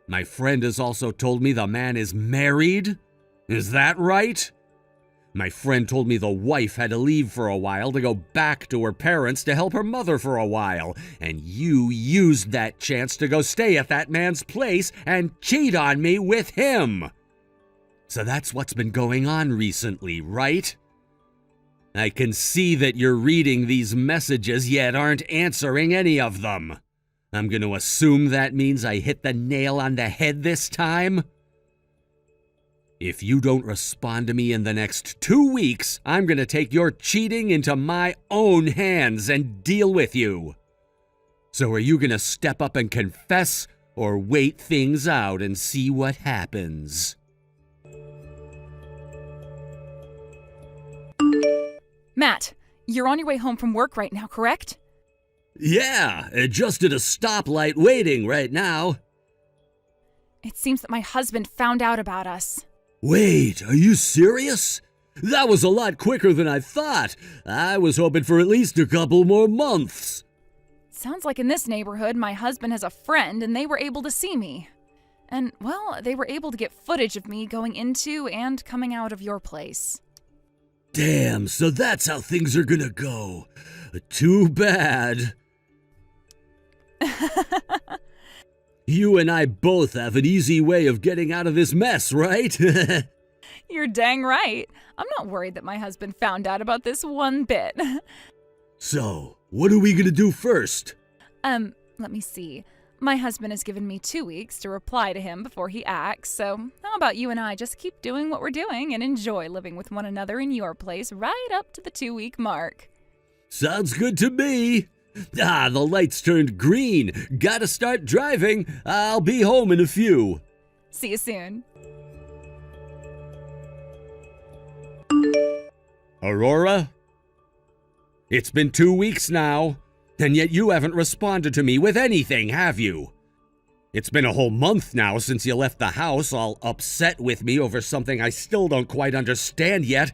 My friend has also told me the man is married. Is that right? My friend told me the wife had to leave for a while to go back to her parents to help her mother for a while, and you used that chance to go stay at that man's place and cheat on me with him. So that's what's been going on recently, right? I can see that you're reading these messages yet aren't answering any of them. I'm going to assume that means I hit the nail on the head this time. If you don't respond to me in the next 2 weeks, I'm going to take your cheating into my own hands and deal with you. So are you going to step up and confess or wait things out and see what happens? Matt, you're on your way home from work right now, correct? Yeah, just at a stoplight waiting right now. It seems that my husband found out about us. Wait, are you serious? That was a lot quicker than I thought. I was hoping for at least a couple more months. Sounds like in this neighborhood, my husband has a friend and they were able to see me. And, well, they were able to get footage of me going into and coming out of your place. Damn, so that's how things are gonna go. Too bad. You and I both have an easy way of getting out of this mess, right? You're dang right. I'm not worried that my husband found out about this one bit. So, what are we gonna do first? Let me see. My husband has given me 2 weeks to reply to him before he acts, so how about you and I just keep doing what we're doing and enjoy living with one another in your place right up to the 2-week mark? Sounds good to me. Ah, the lights turned green. Gotta start driving. I'll be home in a few. See you soon. Aurora? It's been 2 weeks now. And yet you haven't responded to me with anything, have you? It's been a whole month now since you left the house, all upset with me over something I still don't quite understand yet,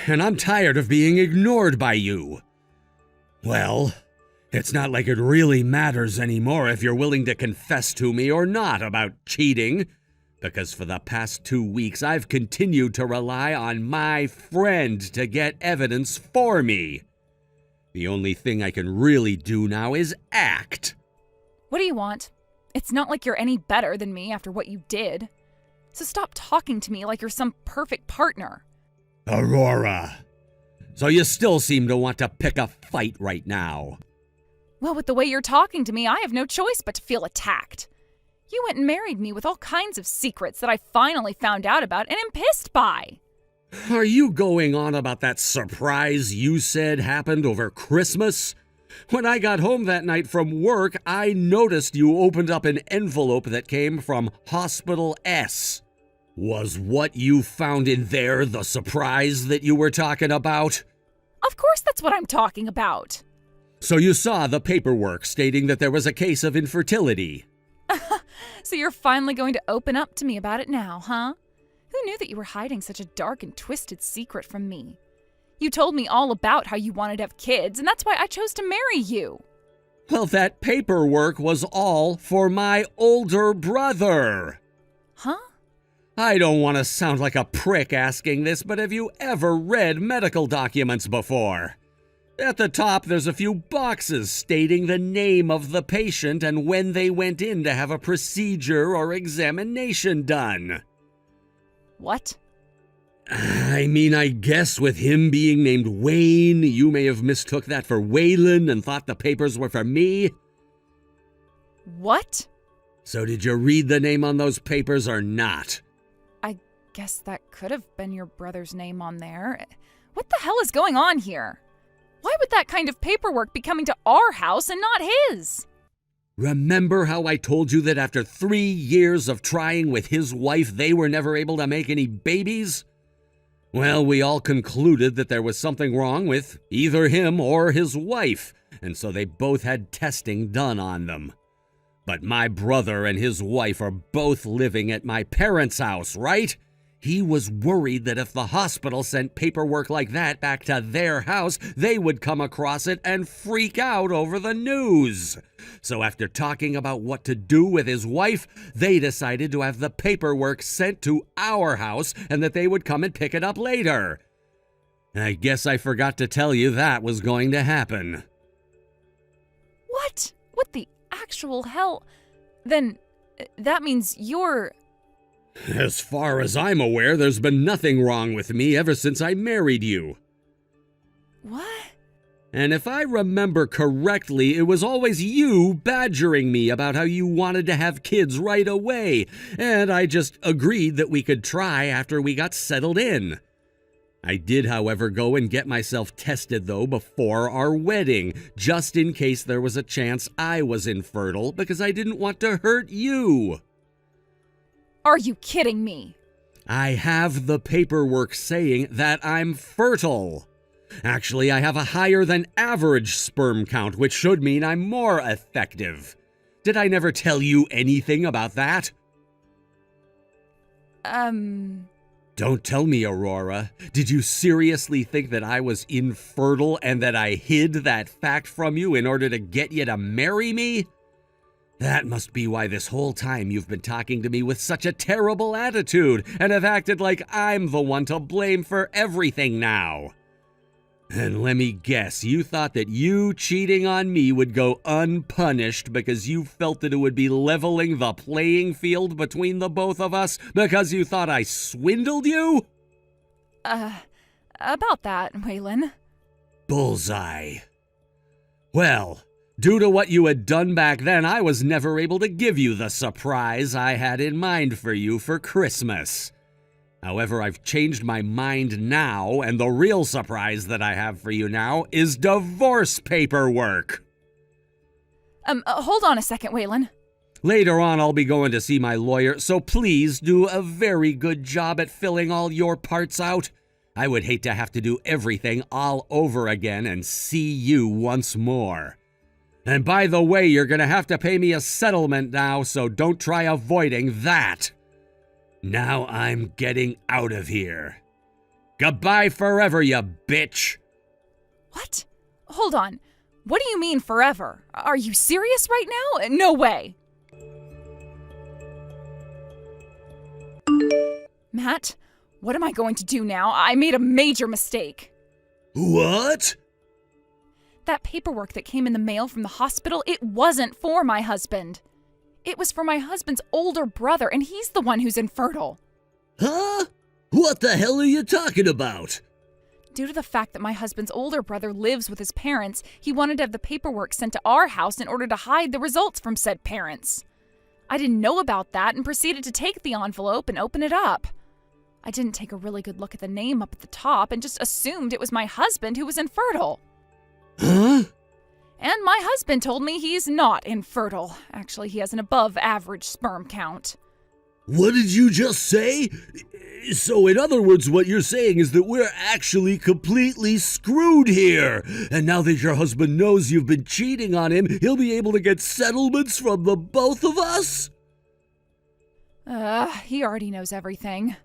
and I'm tired of being ignored by you. Well, it's not like it really matters anymore if you're willing to confess to me or not about cheating, because for the past 2 weeks I've continued to rely on my friend to get evidence for me. The only thing I can really do now is act. What do you want? It's not like you're any better than me after what you did. So stop talking to me like you're some perfect partner. Aurora, so you still seem to want to pick a fight right now. Well, with the way you're talking to me, I have no choice but to feel attacked. You went and married me with all kinds of secrets that I finally found out about and am pissed by. Are you going on about that surprise you said happened over Christmas? When I got home that night from work, I noticed you opened up an envelope that came from Hospital S. Was what you found in there the surprise that you were talking about? Of course that's what I'm talking about. So you saw the paperwork stating that there was a case of infertility. So you're finally going to open up to me about it now, huh? Who knew that you were hiding such a dark and twisted secret from me? You told me all about how you wanted to have kids, and that's why I chose to marry you. Well, that paperwork was all for my older brother. Huh? I don't want to sound like a prick asking this, but have you ever read medical documents before? At the top, there's a few boxes stating the name of the patient and when they went in to have a procedure or examination done. What? I mean, I guess with him being named Wayne, you may have mistook that for Waylon and thought the papers were for me. What? So did you read the name on those papers or not? I guess that could have been your brother's name on there. What the hell is going on here? Why would that kind of paperwork be coming to our house and not his? Remember how I told you that after 3 years of trying with his wife, they were never able to make any babies? Well, we all concluded that there was something wrong with either him or his wife, and so they both had testing done on them. But my brother and his wife are both living at my parents' house, right? He was worried that if the hospital sent paperwork like that back to their house, they would come across it and freak out over the news. So after talking about what to do with his wife, they decided to have the paperwork sent to our house and that they would come and pick it up later. I guess I forgot to tell you that was going to happen. What? What the actual hell? Then that means you're... As far as I'm aware, there's been nothing wrong with me ever since I married you. What? And if I remember correctly, it was always you badgering me about how you wanted to have kids right away, and I just agreed that we could try after we got settled in. I did, however, go and get myself tested, though, before our wedding, just in case there was a chance I was infertile, because I didn't want to hurt you. Are you kidding me? I have the paperwork saying that I'm fertile. Actually, I have a higher than average sperm count, which should mean I'm more effective. Did I never tell you anything about that? Don't tell me, Aurora. Did you seriously think that I was infertile and that I hid that fact from you in order to get you to marry me? That must be why this whole time you've been talking to me with such a terrible attitude and have acted like I'm the one to blame for everything now. And let me guess, you thought that you cheating on me would go unpunished because you felt that it would be leveling the playing field between the both of us because you thought I swindled you? About that, Waylon. Bullseye. Well, due to what you had done back then, I was never able to give you the surprise I had in mind for you for Christmas. However, I've changed my mind now, and the real surprise that I have for you now is divorce paperwork. Hold on a second, Waylon. Later on, I'll be going to see my lawyer, so please do a very good job at filling all your parts out. I would hate to have to do everything all over again and see you once more. And by the way, you're gonna have to pay me a settlement now, so don't try avoiding that. Now I'm getting out of here. Goodbye forever, you bitch. What? Hold on. What do you mean forever? Are you serious right now? No way. Matt, what am I going to do now? I made a major mistake. What? That paperwork that came in the mail from the hospital, it wasn't for my husband. It was for my husband's older brother, and he's the one who's infertile. Huh? What the hell are you talking about? Due to the fact that my husband's older brother lives with his parents, he wanted to have the paperwork sent to our house in order to hide the results from said parents. I didn't know about that and proceeded to take the envelope and open it up. I didn't take a really good look at the name up at the top and just assumed it was my husband who was infertile. Huh? And my husband told me he's not infertile. Actually, he has an above-average sperm count. What did you just say? So in other words, what you're saying is that we're actually completely screwed here. And now that your husband knows you've been cheating on him, he'll be able to get settlements from the both of us? He already knows everything.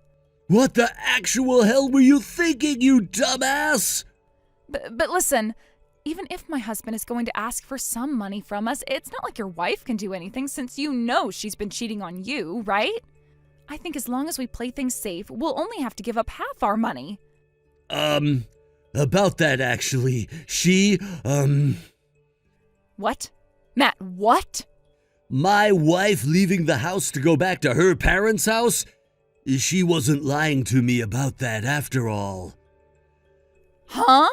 What the actual hell were you thinking, you dumbass? But listen, even if my husband is going to ask for some money from us, it's not like your wife can do anything since you know she's been cheating on you, right? I think as long as we play things safe, we'll only have to give up half our money. About that actually, What? Matt, what? My wife leaving the house to go back to her parents' house? She wasn't lying to me about that after all. Huh?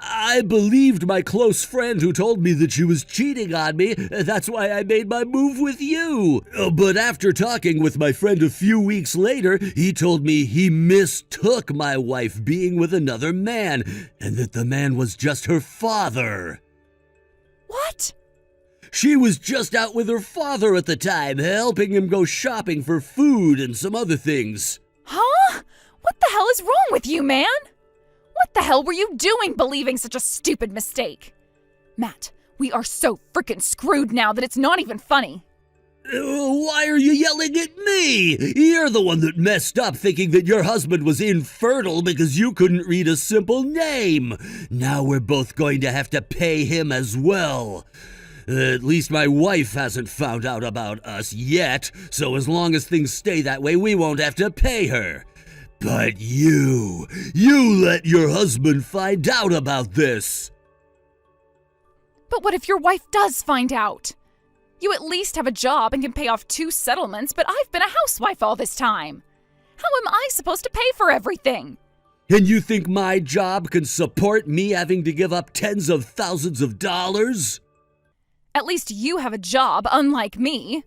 I believed my close friend who told me that she was cheating on me. That's why I made my move with you. But after talking with my friend a few weeks later, he told me he mistook my wife being with another man, and that the man was just her father. What? She was just out with her father at the time, helping him go shopping for food and some other things. Huh? What the hell is wrong with you, man? What the hell were you doing believing such a stupid mistake? Matt, we are so freaking screwed now that it's not even funny. Why are you yelling at me? You're the one that messed up thinking that your husband was infertile because you couldn't read a simple name. Now we're both going to have to pay him as well. At least my wife hasn't found out about us yet, so as long as things stay that way, we won't have to pay her. But you let your husband find out about this. But what if your wife does find out? You at least have a job and can pay off 2 settlements, but I've been a housewife all this time. How am I supposed to pay for everything? And you think my job can support me having to give up tens of thousands of dollars? At least you have a job, unlike me.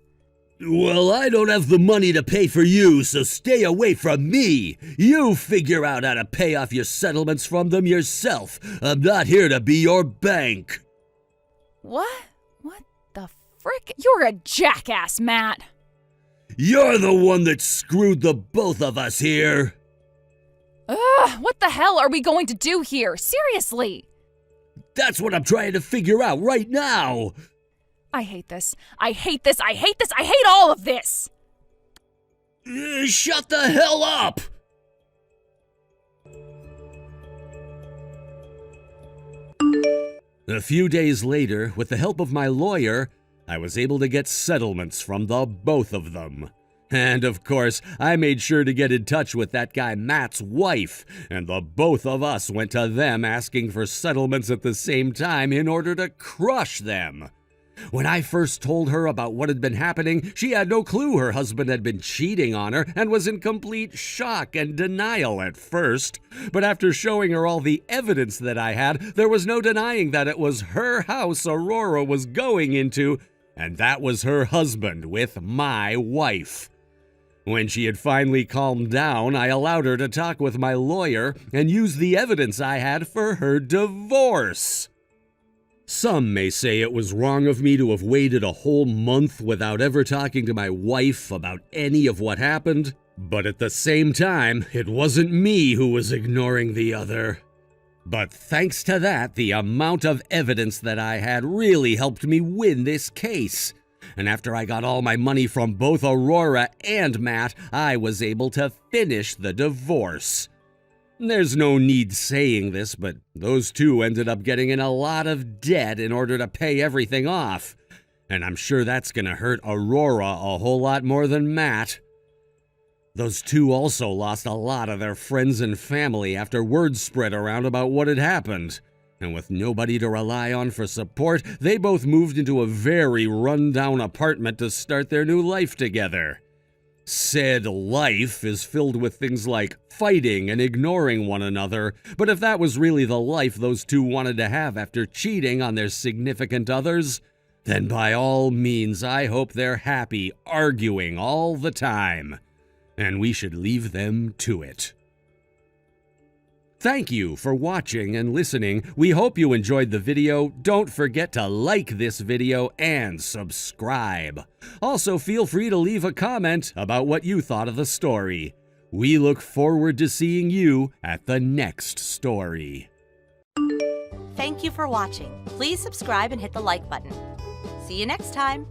Well, I don't have the money to pay for you, so stay away from me. You figure out how to pay off your settlements from them yourself. I'm not here to be your bank. What? What the frick? You're a jackass, Matt. You're the one that screwed the both of us here. Ugh, what the hell are we going to do here? Seriously. That's what I'm trying to figure out right now. I hate this. I hate this. I hate this. I hate all of this. Shut the hell up! A few days later, with the help of my lawyer, I was able to get settlements from the both of them. And of course, I made sure to get in touch with that guy Matt's wife, and the both of us went to them asking for settlements at the same time in order to crush them. When I first told her about what had been happening, she had no clue her husband had been cheating on her and was in complete shock and denial at first. But after showing her all the evidence that I had, there was no denying that it was her house Aurora was going into, and that was her husband with my wife. When she had finally calmed down, I allowed her to talk with my lawyer and use the evidence I had for her divorce. Some may say it was wrong of me to have waited a whole month without ever talking to my wife about any of what happened, but at the same time, it wasn't me who was ignoring the other. But thanks to that, the amount of evidence that I had really helped me win this case. And after I got all my money from both Aurora and Matt, I was able to finish the divorce. There's no need saying this, but those two ended up getting in a lot of debt in order to pay everything off. And I'm sure that's gonna hurt Aurora a whole lot more than Matt. Those two also lost a lot of their friends and family after word spread around about what had happened. And with nobody to rely on for support, they both moved into a very run-down apartment to start their new life together. Said life is filled with things like fighting and ignoring one another, but if that was really the life those two wanted to have after cheating on their significant others, then by all means I hope they're happy arguing all the time. And we should leave them to it. Thank you for watching and listening. We hope you enjoyed the video. Don't forget to like this video and subscribe. Also, feel free to leave a comment about what you thought of the story. We look forward to seeing you at the next story. Thank you for watching. Please subscribe and hit the like button. See you next time.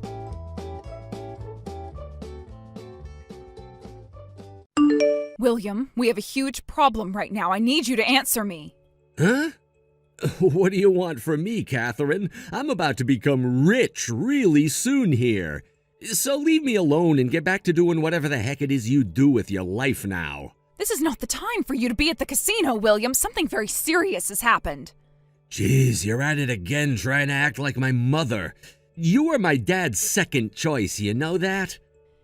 William, we have a huge problem right now. I need you to answer me. Huh? What do you want from me, Catherine? I'm about to become rich really soon here. So leave me alone and get back to doing whatever the heck it is you do with your life now. This is not the time for you to be at the casino, William. Something very serious has happened. Jeez, you're at it again trying to act like my mother. You were my dad's second choice, you know that?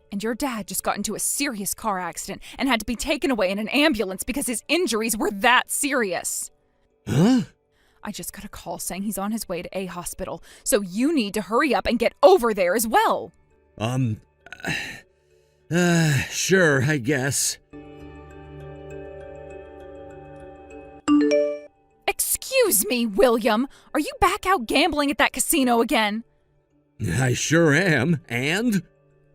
And your dad just got into a serious car accident and had to be taken away in an ambulance because his injuries were that serious. Huh? I just got a call saying he's on his way to a hospital, so you need to hurry up and get over there as well. Sure, I guess. Excuse me, William. Are you back out gambling at that casino again? I sure am, and?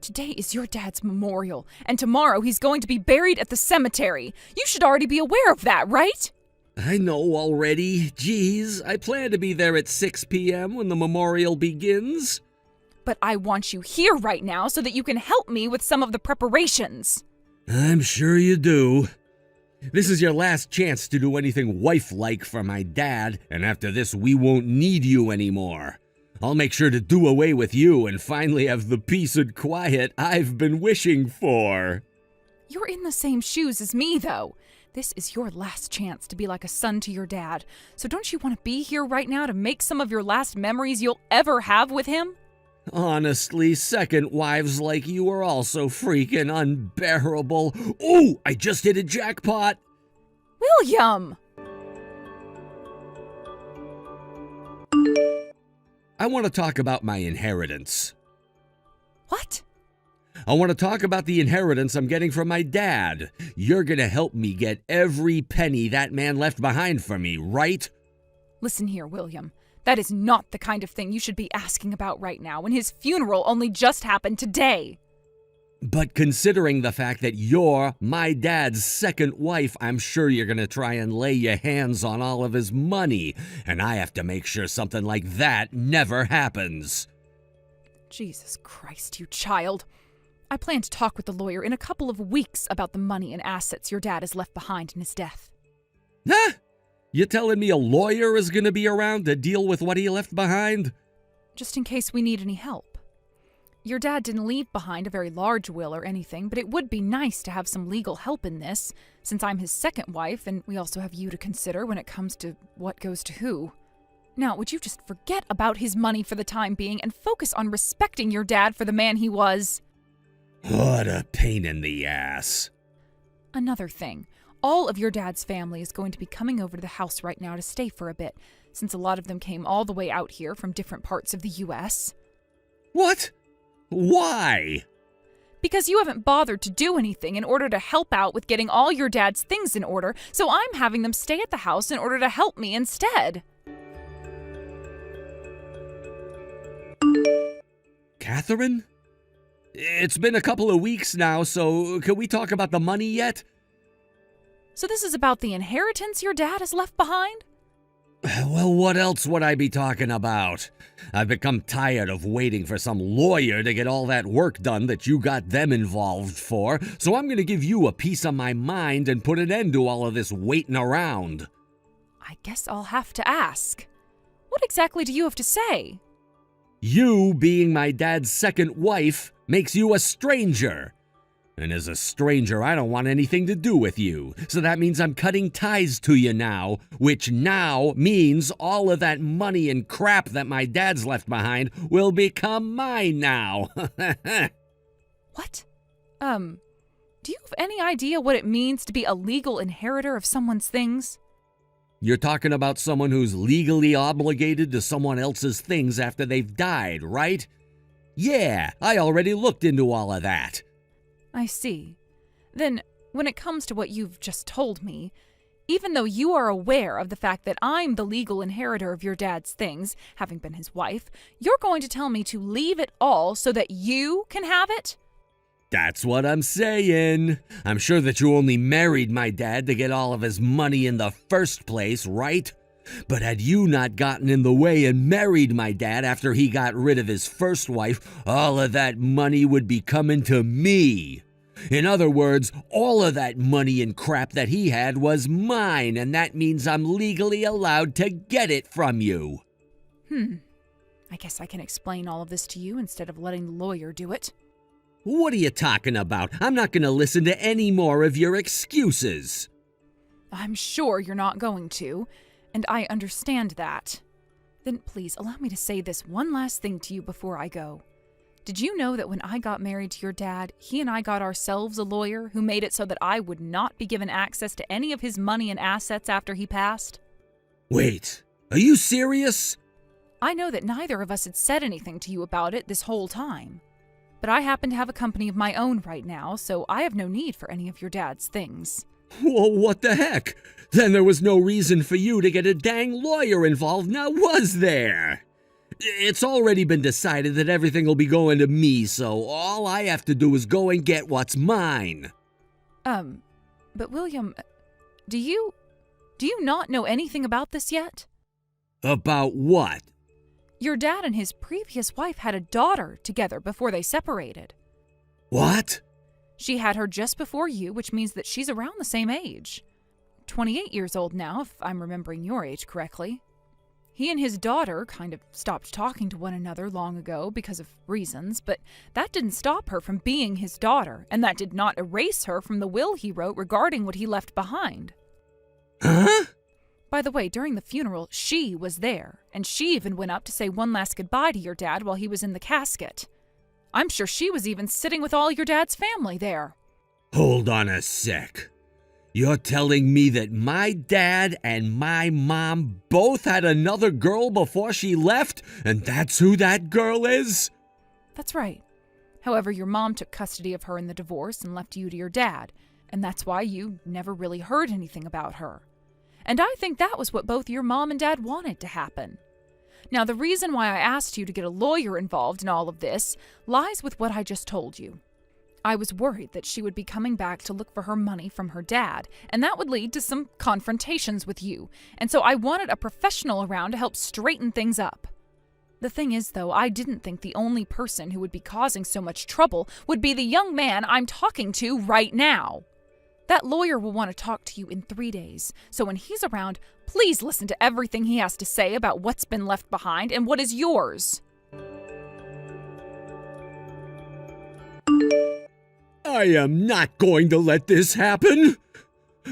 Today is your dad's memorial, and tomorrow he's going to be buried at the cemetery. You should already be aware of that, right? I know already. Jeez, I plan to be there at 6 p.m. when the memorial begins. But I want you here right now so that you can help me with some of the preparations. I'm sure you do. This is your last chance to do anything wife-like for my dad, and after this we won't need you anymore. I'll make sure to do away with you and finally have the peace and quiet I've been wishing for. You're in the same shoes as me, though. This is your last chance to be like a son to your dad. So don't you want to be here right now to make some of your last memories you'll ever have with him? Honestly, second wives like you are also freaking unbearable. Ooh, I just hit a jackpot. William! I want to talk about my inheritance. What? I want to talk about the inheritance I'm getting from my dad. You're gonna help me get every penny that man left behind for me, right? Listen here, William. That is not the kind of thing you should be asking about right now when his funeral only just happened today. But considering the fact that you're my dad's second wife, I'm sure you're gonna try and lay your hands on all of his money, and I have to make sure something like that never happens. Jesus Christ, you child. I plan to talk with the lawyer in a couple of weeks about the money and assets your dad has left behind in his death. Huh? You telling me a lawyer is gonna be around to deal with what he left behind? Just in case we need any help. Your dad didn't leave behind a very large will or anything, but it would be nice to have some legal help in this, since I'm his second wife, and we also have you to consider when it comes to what goes to who. Now, would you just forget about his money for the time being and focus on respecting your dad for the man he was? What a pain in the ass. Another thing, all of your dad's family is going to be coming over to the house right now to stay for a bit, since a lot of them came all the way out here from different parts of the U.S. What? Why? Because you haven't bothered to do anything in order to help out with getting all your dad's things in order, so I'm having them stay at the house in order to help me instead. Catherine? It's been a couple of weeks now, so can we talk about the money yet? So this is about the inheritance your dad has left behind? Well, what else would I be talking about? I've become tired of waiting for some lawyer to get all that work done that you got them involved for, so I'm gonna give you a piece of my mind and put an end to all of this waiting around. I guess I'll have to ask. What exactly do you have to say? You being my dad's second wife makes you a stranger. And as a stranger, I don't want anything to do with you. So that means I'm cutting ties to you now, which now means all of that money and crap that my dad's left behind will become mine now. What? Do you have any idea what it means to be a legal inheritor of someone's things? You're talking about someone who's legally obligated to someone else's things after they've died, right? Yeah, I already looked into all of that. I see. Then, when it comes to what you've just told me, even though you are aware of the fact that I'm the legal inheritor of your dad's things, having been his wife, you're going to tell me to leave it all so that you can have it? That's what I'm saying. I'm sure that you only married my dad to get all of his money in the first place, right? But had you not gotten in the way and married my dad after he got rid of his first wife, all of that money would be coming to me. In other words, all of that money and crap that he had was mine, and that means I'm legally allowed to get it from you. I guess I can explain all of this to you instead of letting the lawyer do it. What are you talking about? I'm not going to listen to any more of your excuses. I'm sure you're not going to, and I understand that. Then please allow me to say this one last thing to you before I go. Did you know that when I got married to your dad, he and I got ourselves a lawyer who made it so that I would not be given access to any of his money and assets after he passed? Wait, are you serious? I know that neither of us had said anything to you about it this whole time. But I happen to have a company of my own right now, so I have no need for any of your dad's things. Well, what the heck? Then there was no reason for you to get a dang lawyer involved, now was there? It's already been decided that everything will be going to me, so all I have to do is go and get what's mine. But William, do you not know anything about this yet? About what? Your dad and his previous wife had a daughter together before they separated. What? She had her just before you, which means that she's around the same age. 28 years old now, if I'm remembering your age correctly. He and his daughter kind of stopped talking to one another long ago because of reasons, but that didn't stop her from being his daughter, and that did not erase her from the will he wrote regarding what he left behind. Huh? By the way, during the funeral, she was there, and she even went up to say one last goodbye to your dad while he was in the casket. I'm sure she was even sitting with all your dad's family there. Hold on a sec. You're telling me that my dad and my mom both had another girl before she left, and that's who that girl is? That's right. However, your mom took custody of her in the divorce and left you to your dad, and that's why you never really heard anything about her. And I think that was what both your mom and dad wanted to happen. Now, the reason why I asked you to get a lawyer involved in all of this lies with what I just told you. I was worried that she would be coming back to look for her money from her dad, and that would lead to some confrontations with you, and so I wanted a professional around to help straighten things up. The thing is, though, I didn't think the only person who would be causing so much trouble would be the young man I'm talking to right now. That lawyer will want to talk to you in 3 days, so when he's around, please listen to everything he has to say about what's been left behind and what is yours. I am not going to let this happen.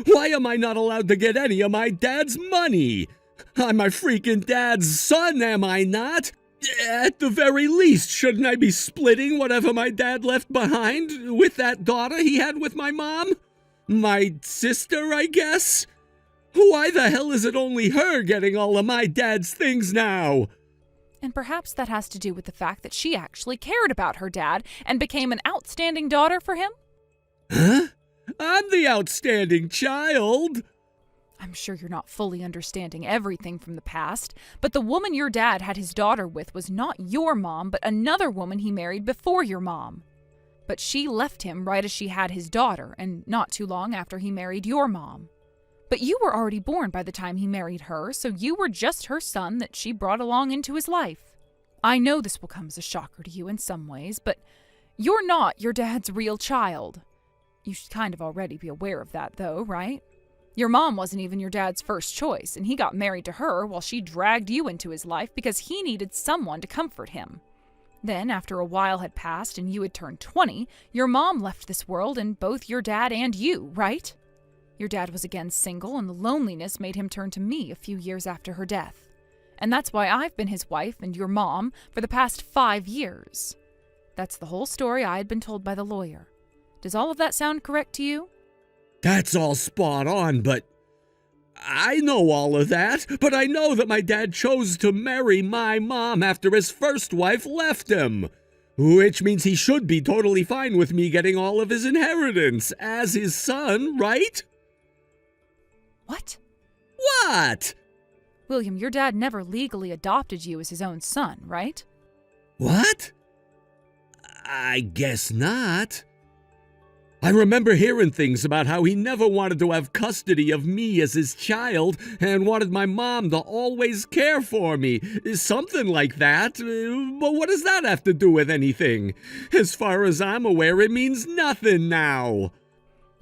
Why am I not allowed to get any of my dad's money? I'm my freaking dad's son, am I not? At the very least, shouldn't I be splitting whatever my dad left behind with that daughter he had with my mom? My sister, I guess? Why the hell is it only her getting all of my dad's things now? And perhaps that has to do with the fact that she actually cared about her dad and became an outstanding daughter for him? Huh? I'm the outstanding child. I'm sure you're not fully understanding everything from the past, but the woman your dad had his daughter with was not your mom, but another woman he married before your mom. But she left him right as she had his daughter, and not too long after he married your mom. But you were already born by the time he married her, so you were just her son that she brought along into his life. I know this will come as a shocker to you in some ways, but you're not your dad's real child. You should kind of already be aware of that, though, right? Your mom wasn't even your dad's first choice, and he got married to her while she dragged you into his life because he needed someone to comfort him. Then, after a while had passed and you had turned 20, your mom left this world and both your dad and you, right? Your dad was again single, and the loneliness made him turn to me a few years after her death. And that's why I've been his wife and your mom for the past 5 years. That's the whole story I had been told by the lawyer. Does all of that sound correct to you? That's all spot on, but I know all of that. But I know that my dad chose to marry my mom after his first wife left him. Which means he should be totally fine with me getting all of his inheritance as his son, right? What? What? William, your dad never legally adopted you as his own son, right? What? I guess not. I remember hearing things about how he never wanted to have custody of me as his child and wanted my mom to always care for me. Something like that. But what does that have to do with anything? As far as I'm aware, it means nothing now.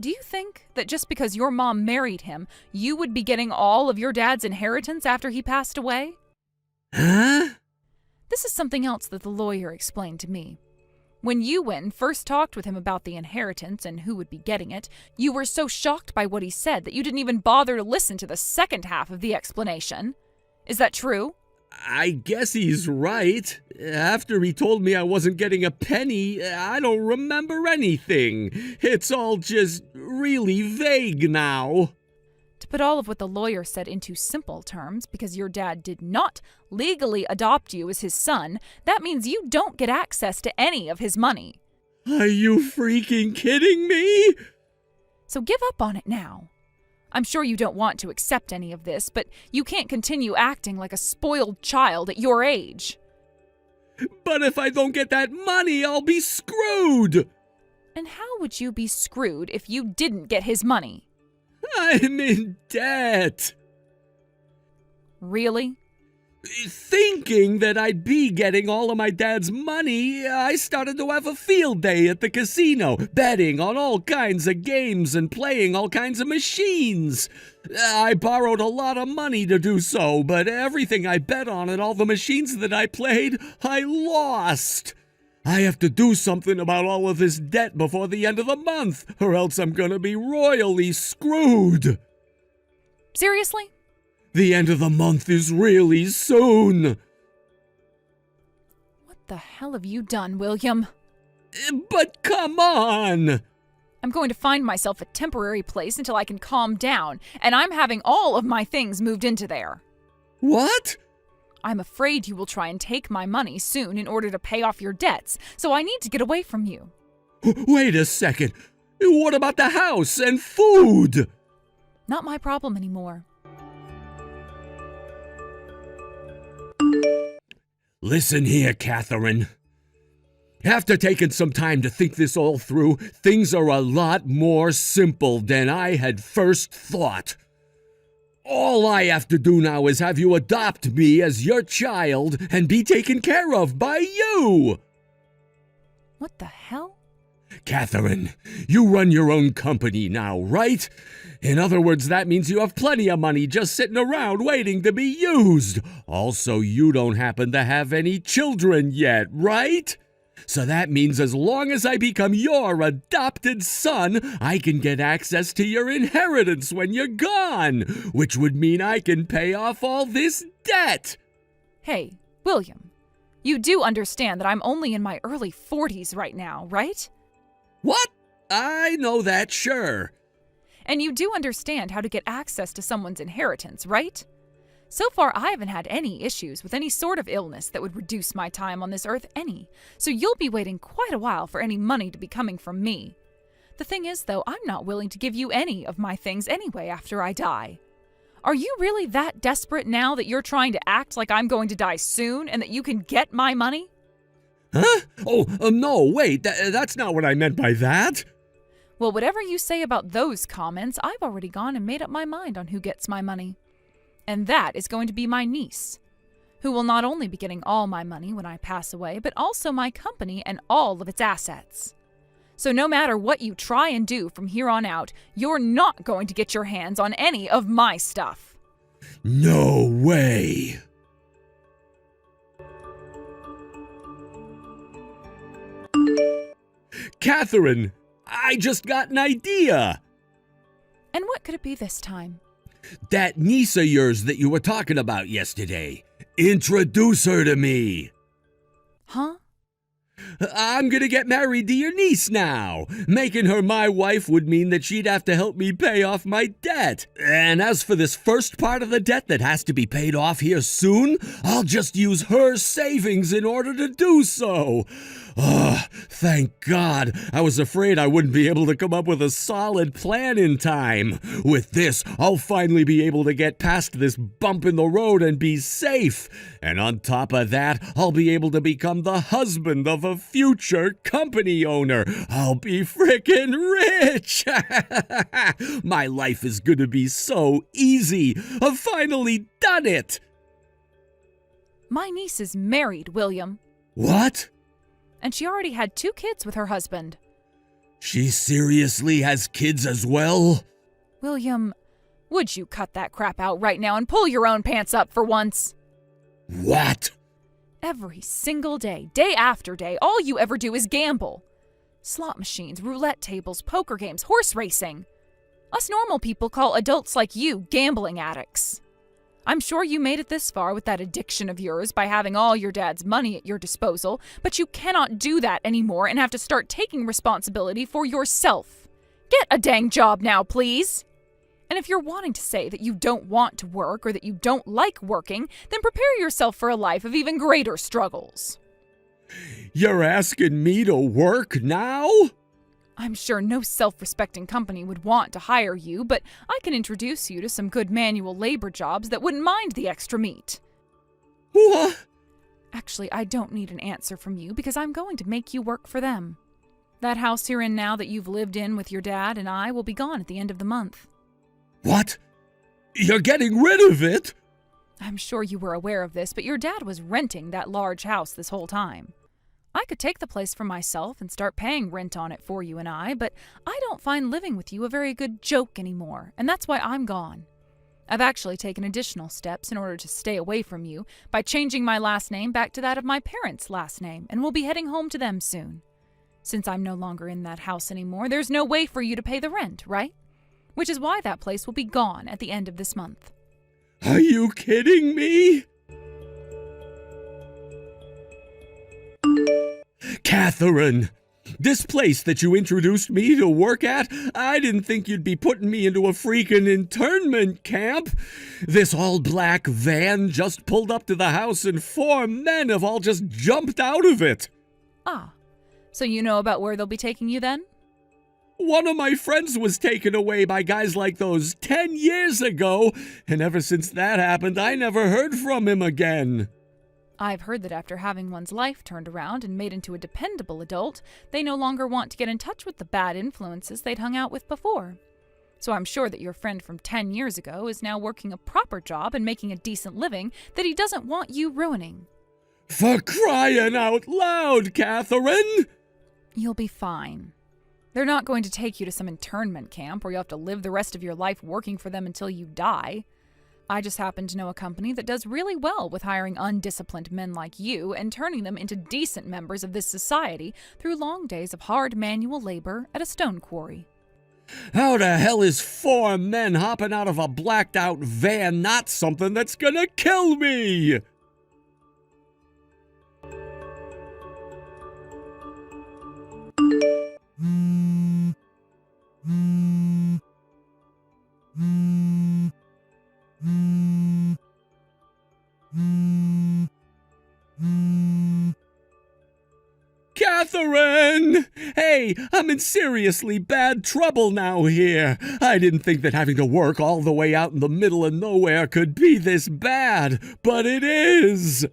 Do you think that just because your mom married him, you would be getting all of your dad's inheritance after he passed away? Huh? This is something else that the lawyer explained to me. When you went and first talked with him about the inheritance and who would be getting it, you were so shocked by what he said that you didn't even bother to listen to the second half of the explanation. Is that true? I guess he's right. After he told me I wasn't getting a penny, I don't remember anything. It's all just really vague now. To put all of what the lawyer said into simple terms, because your dad did not legally adopt you as his son, that means you don't get access to any of his money. Are you freaking kidding me? So give up on it now. I'm sure you don't want to accept any of this, but you can't continue acting like a spoiled child at your age. But if I don't get that money, I'll be screwed! And how would you be screwed if you didn't get his money? I'm in debt. Really? Thinking that I'd be getting all of my dad's money, I started to have a field day at the casino, betting on all kinds of games and playing all kinds of machines. I borrowed a lot of money to do so, but everything I bet on and all the machines that I played, I lost. I have to do something about all of this debt before the end of the month, or else I'm gonna be royally screwed. Seriously? The end of the month is really soon. What the hell have you done, William? But come on! I'm going to find myself a temporary place until I can calm down, and I'm having all of my things moved into there. What? I'm afraid you will try and take my money soon in order to pay off your debts, so I need to get away from you. Wait a second. What about the house and food? Not my problem anymore. Listen here, Catherine. After taking some time to think this all through, things are a lot more simple than I had first thought. All I have to do now is have you adopt me as your child and be taken care of by you. What the hell? Catherine, you run your own company now, right? In other words, that means you have plenty of money just sitting around waiting to be used. Also, you don't happen to have any children yet, right? So that means as long as I become your adopted son, I can get access to your inheritance when you're gone, which would mean I can pay off all this debt. Hey, William, you do understand that I'm only in my early 40s right now, right? What? I know that, sure. And you do understand how to get access to someone's inheritance, right? So far, I haven't had any issues with any sort of illness that would reduce my time on this earth any, so you'll be waiting quite a while for any money to be coming from me. The thing is, though, I'm not willing to give you any of my things anyway after I die. Are you really that desperate now that you're trying to act like I'm going to die soon and that you can get my money? Huh? Oh, no, wait, that's not what I meant by that. Well, whatever you say about those comments, I've already gone and made up my mind on who gets my money. And that is going to be my niece, who will not only be getting all my money when I pass away, but also my company and all of its assets. So no matter what you try and do from here on out, you're not going to get your hands on any of my stuff. No way! Catherine, I just got an idea! And what could it be this time? That niece of yours that you were talking about yesterday. Introduce her to me. Huh? I'm gonna get married to your niece now. Making her my wife would mean that she'd have to help me pay off my debt. And as for this first part of the debt that has to be paid off here soon, I'll just use her savings in order to do so. Oh, thank God. I was afraid I wouldn't be able to come up with a solid plan in time. With this, I'll finally be able to get past this bump in the road and be safe. And on top of that, I'll be able to become the husband of a future company owner. I'll be frickin' rich. My life is gonna be so easy. I've finally done it. My niece is married, William. What? And she already had 2 kids with her husband. She seriously has kids as well? William, would you cut that crap out right now and pull your own pants up for once? What? Every single day, day after day, all you ever do is gamble. Slot machines, roulette tables, poker games, horse racing. Us normal people call adults like you gambling addicts. I'm sure you made it this far with that addiction of yours by having all your dad's money at your disposal, but you cannot do that anymore and have to start taking responsibility for yourself. Get a dang job now, please! And if you're wanting to say that you don't want to work or that you don't like working, then prepare yourself for a life of even greater struggles. You're asking me to work now? I'm sure no self-respecting company would want to hire you, but I can introduce you to some good manual labor jobs that wouldn't mind the extra meat. What? Actually, I don't need an answer from you because I'm going to make you work for them. That house you're in now that you've lived in with your dad and I will be gone at the end of the month. What? You're getting rid of it? I'm sure you were aware of this, but your dad was renting that large house this whole time. I could take the place for myself and start paying rent on it for you and I, but I don't find living with you a very good joke anymore, and that's why I'm gone. I've actually taken additional steps in order to stay away from you by changing my last name back to that of my parents' last name, and will be heading home to them soon. Since I'm no longer in that house anymore, there's no way for you to pay the rent, right? Which is why that place will be gone at the end of this month. Are you kidding me? Catherine, this place that you introduced me to work at, I didn't think you'd be putting me into a freaking internment camp. This all-black van just pulled up to the house and 4 men have all just jumped out of it. Ah, so you know about where they'll be taking you then? One of my friends was taken away by guys like those 10 years ago, and ever since that happened, I never heard from him again. I've heard that after having one's life turned around and made into a dependable adult, they no longer want to get in touch with the bad influences they'd hung out with before. So I'm sure that your friend from 10 years ago is now working a proper job and making a decent living that he doesn't want you ruining. For crying out loud, Catherine! You'll be fine. They're not going to take you to some internment camp where you'll have to live the rest of your life working for them until you die. I just happen to know a company that does really well with hiring undisciplined men like you and turning them into decent members of this society through long days of hard manual labor at a stone quarry. How the hell is 4 men hopping out of a blacked-out van not something that's gonna kill me? Catherine! Hey, I'm in seriously bad trouble now here. I didn't think that having to work all the way out in the middle of nowhere could be this bad, but it is.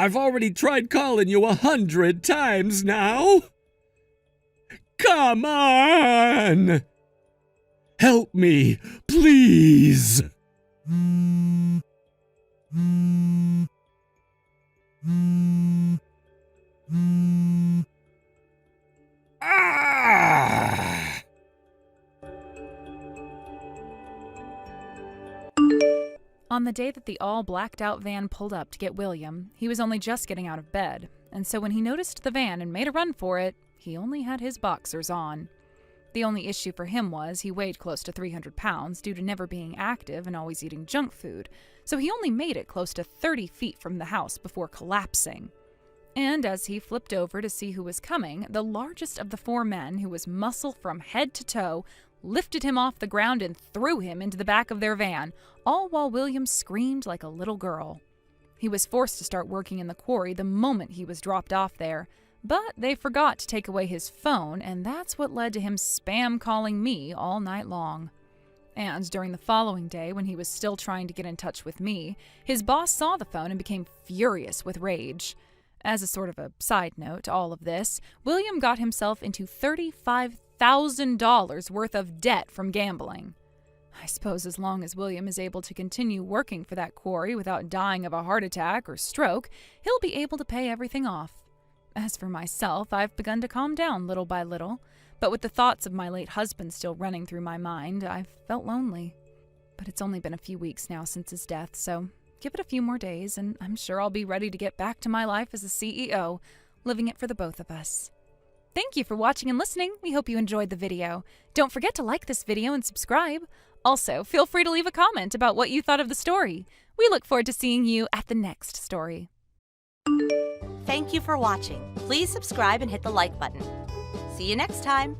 I've already tried calling you 100 times now. Come on! Help me, please! Ah! On the day that the all blacked out van pulled up to get William, he was only just getting out of bed, and so when he noticed the van and made a run for it, he only had his boxers on. The only issue for him was he weighed close to 300 pounds due to never being active and always eating junk food, so he only made it close to 30 feet from the house before collapsing. And as he flipped over to see who was coming, the largest of the four men, who was muscle from head to toe, lifted him off the ground and threw him into the back of their van, all while William screamed like a little girl. He was forced to start working in the quarry the moment he was dropped off there, but they forgot to take away his phone, and that's what led to him spam calling me all night long. And during the following day, when he was still trying to get in touch with me, his boss saw the phone and became furious with rage. As a sort of a side note to all of this, William got himself into $35,000 worth of debt from gambling. I suppose as long as William is able to continue working for that quarry without dying of a heart attack or stroke, he'll be able to pay everything off. As for myself, I've begun to calm down little by little, but with the thoughts of my late husband still running through my mind, I've felt lonely. But it's only been a few weeks now since his death, so give it a few more days, and I'm sure I'll be ready to get back to my life as a CEO, living it for the both of us. Thank you for watching and listening. We hope you enjoyed the video. Don't forget to like this video and subscribe. Also, feel free to leave a comment about what you thought of the story. We look forward to seeing you at the next story. Thank you for watching. Please subscribe and hit the like button. See you next time.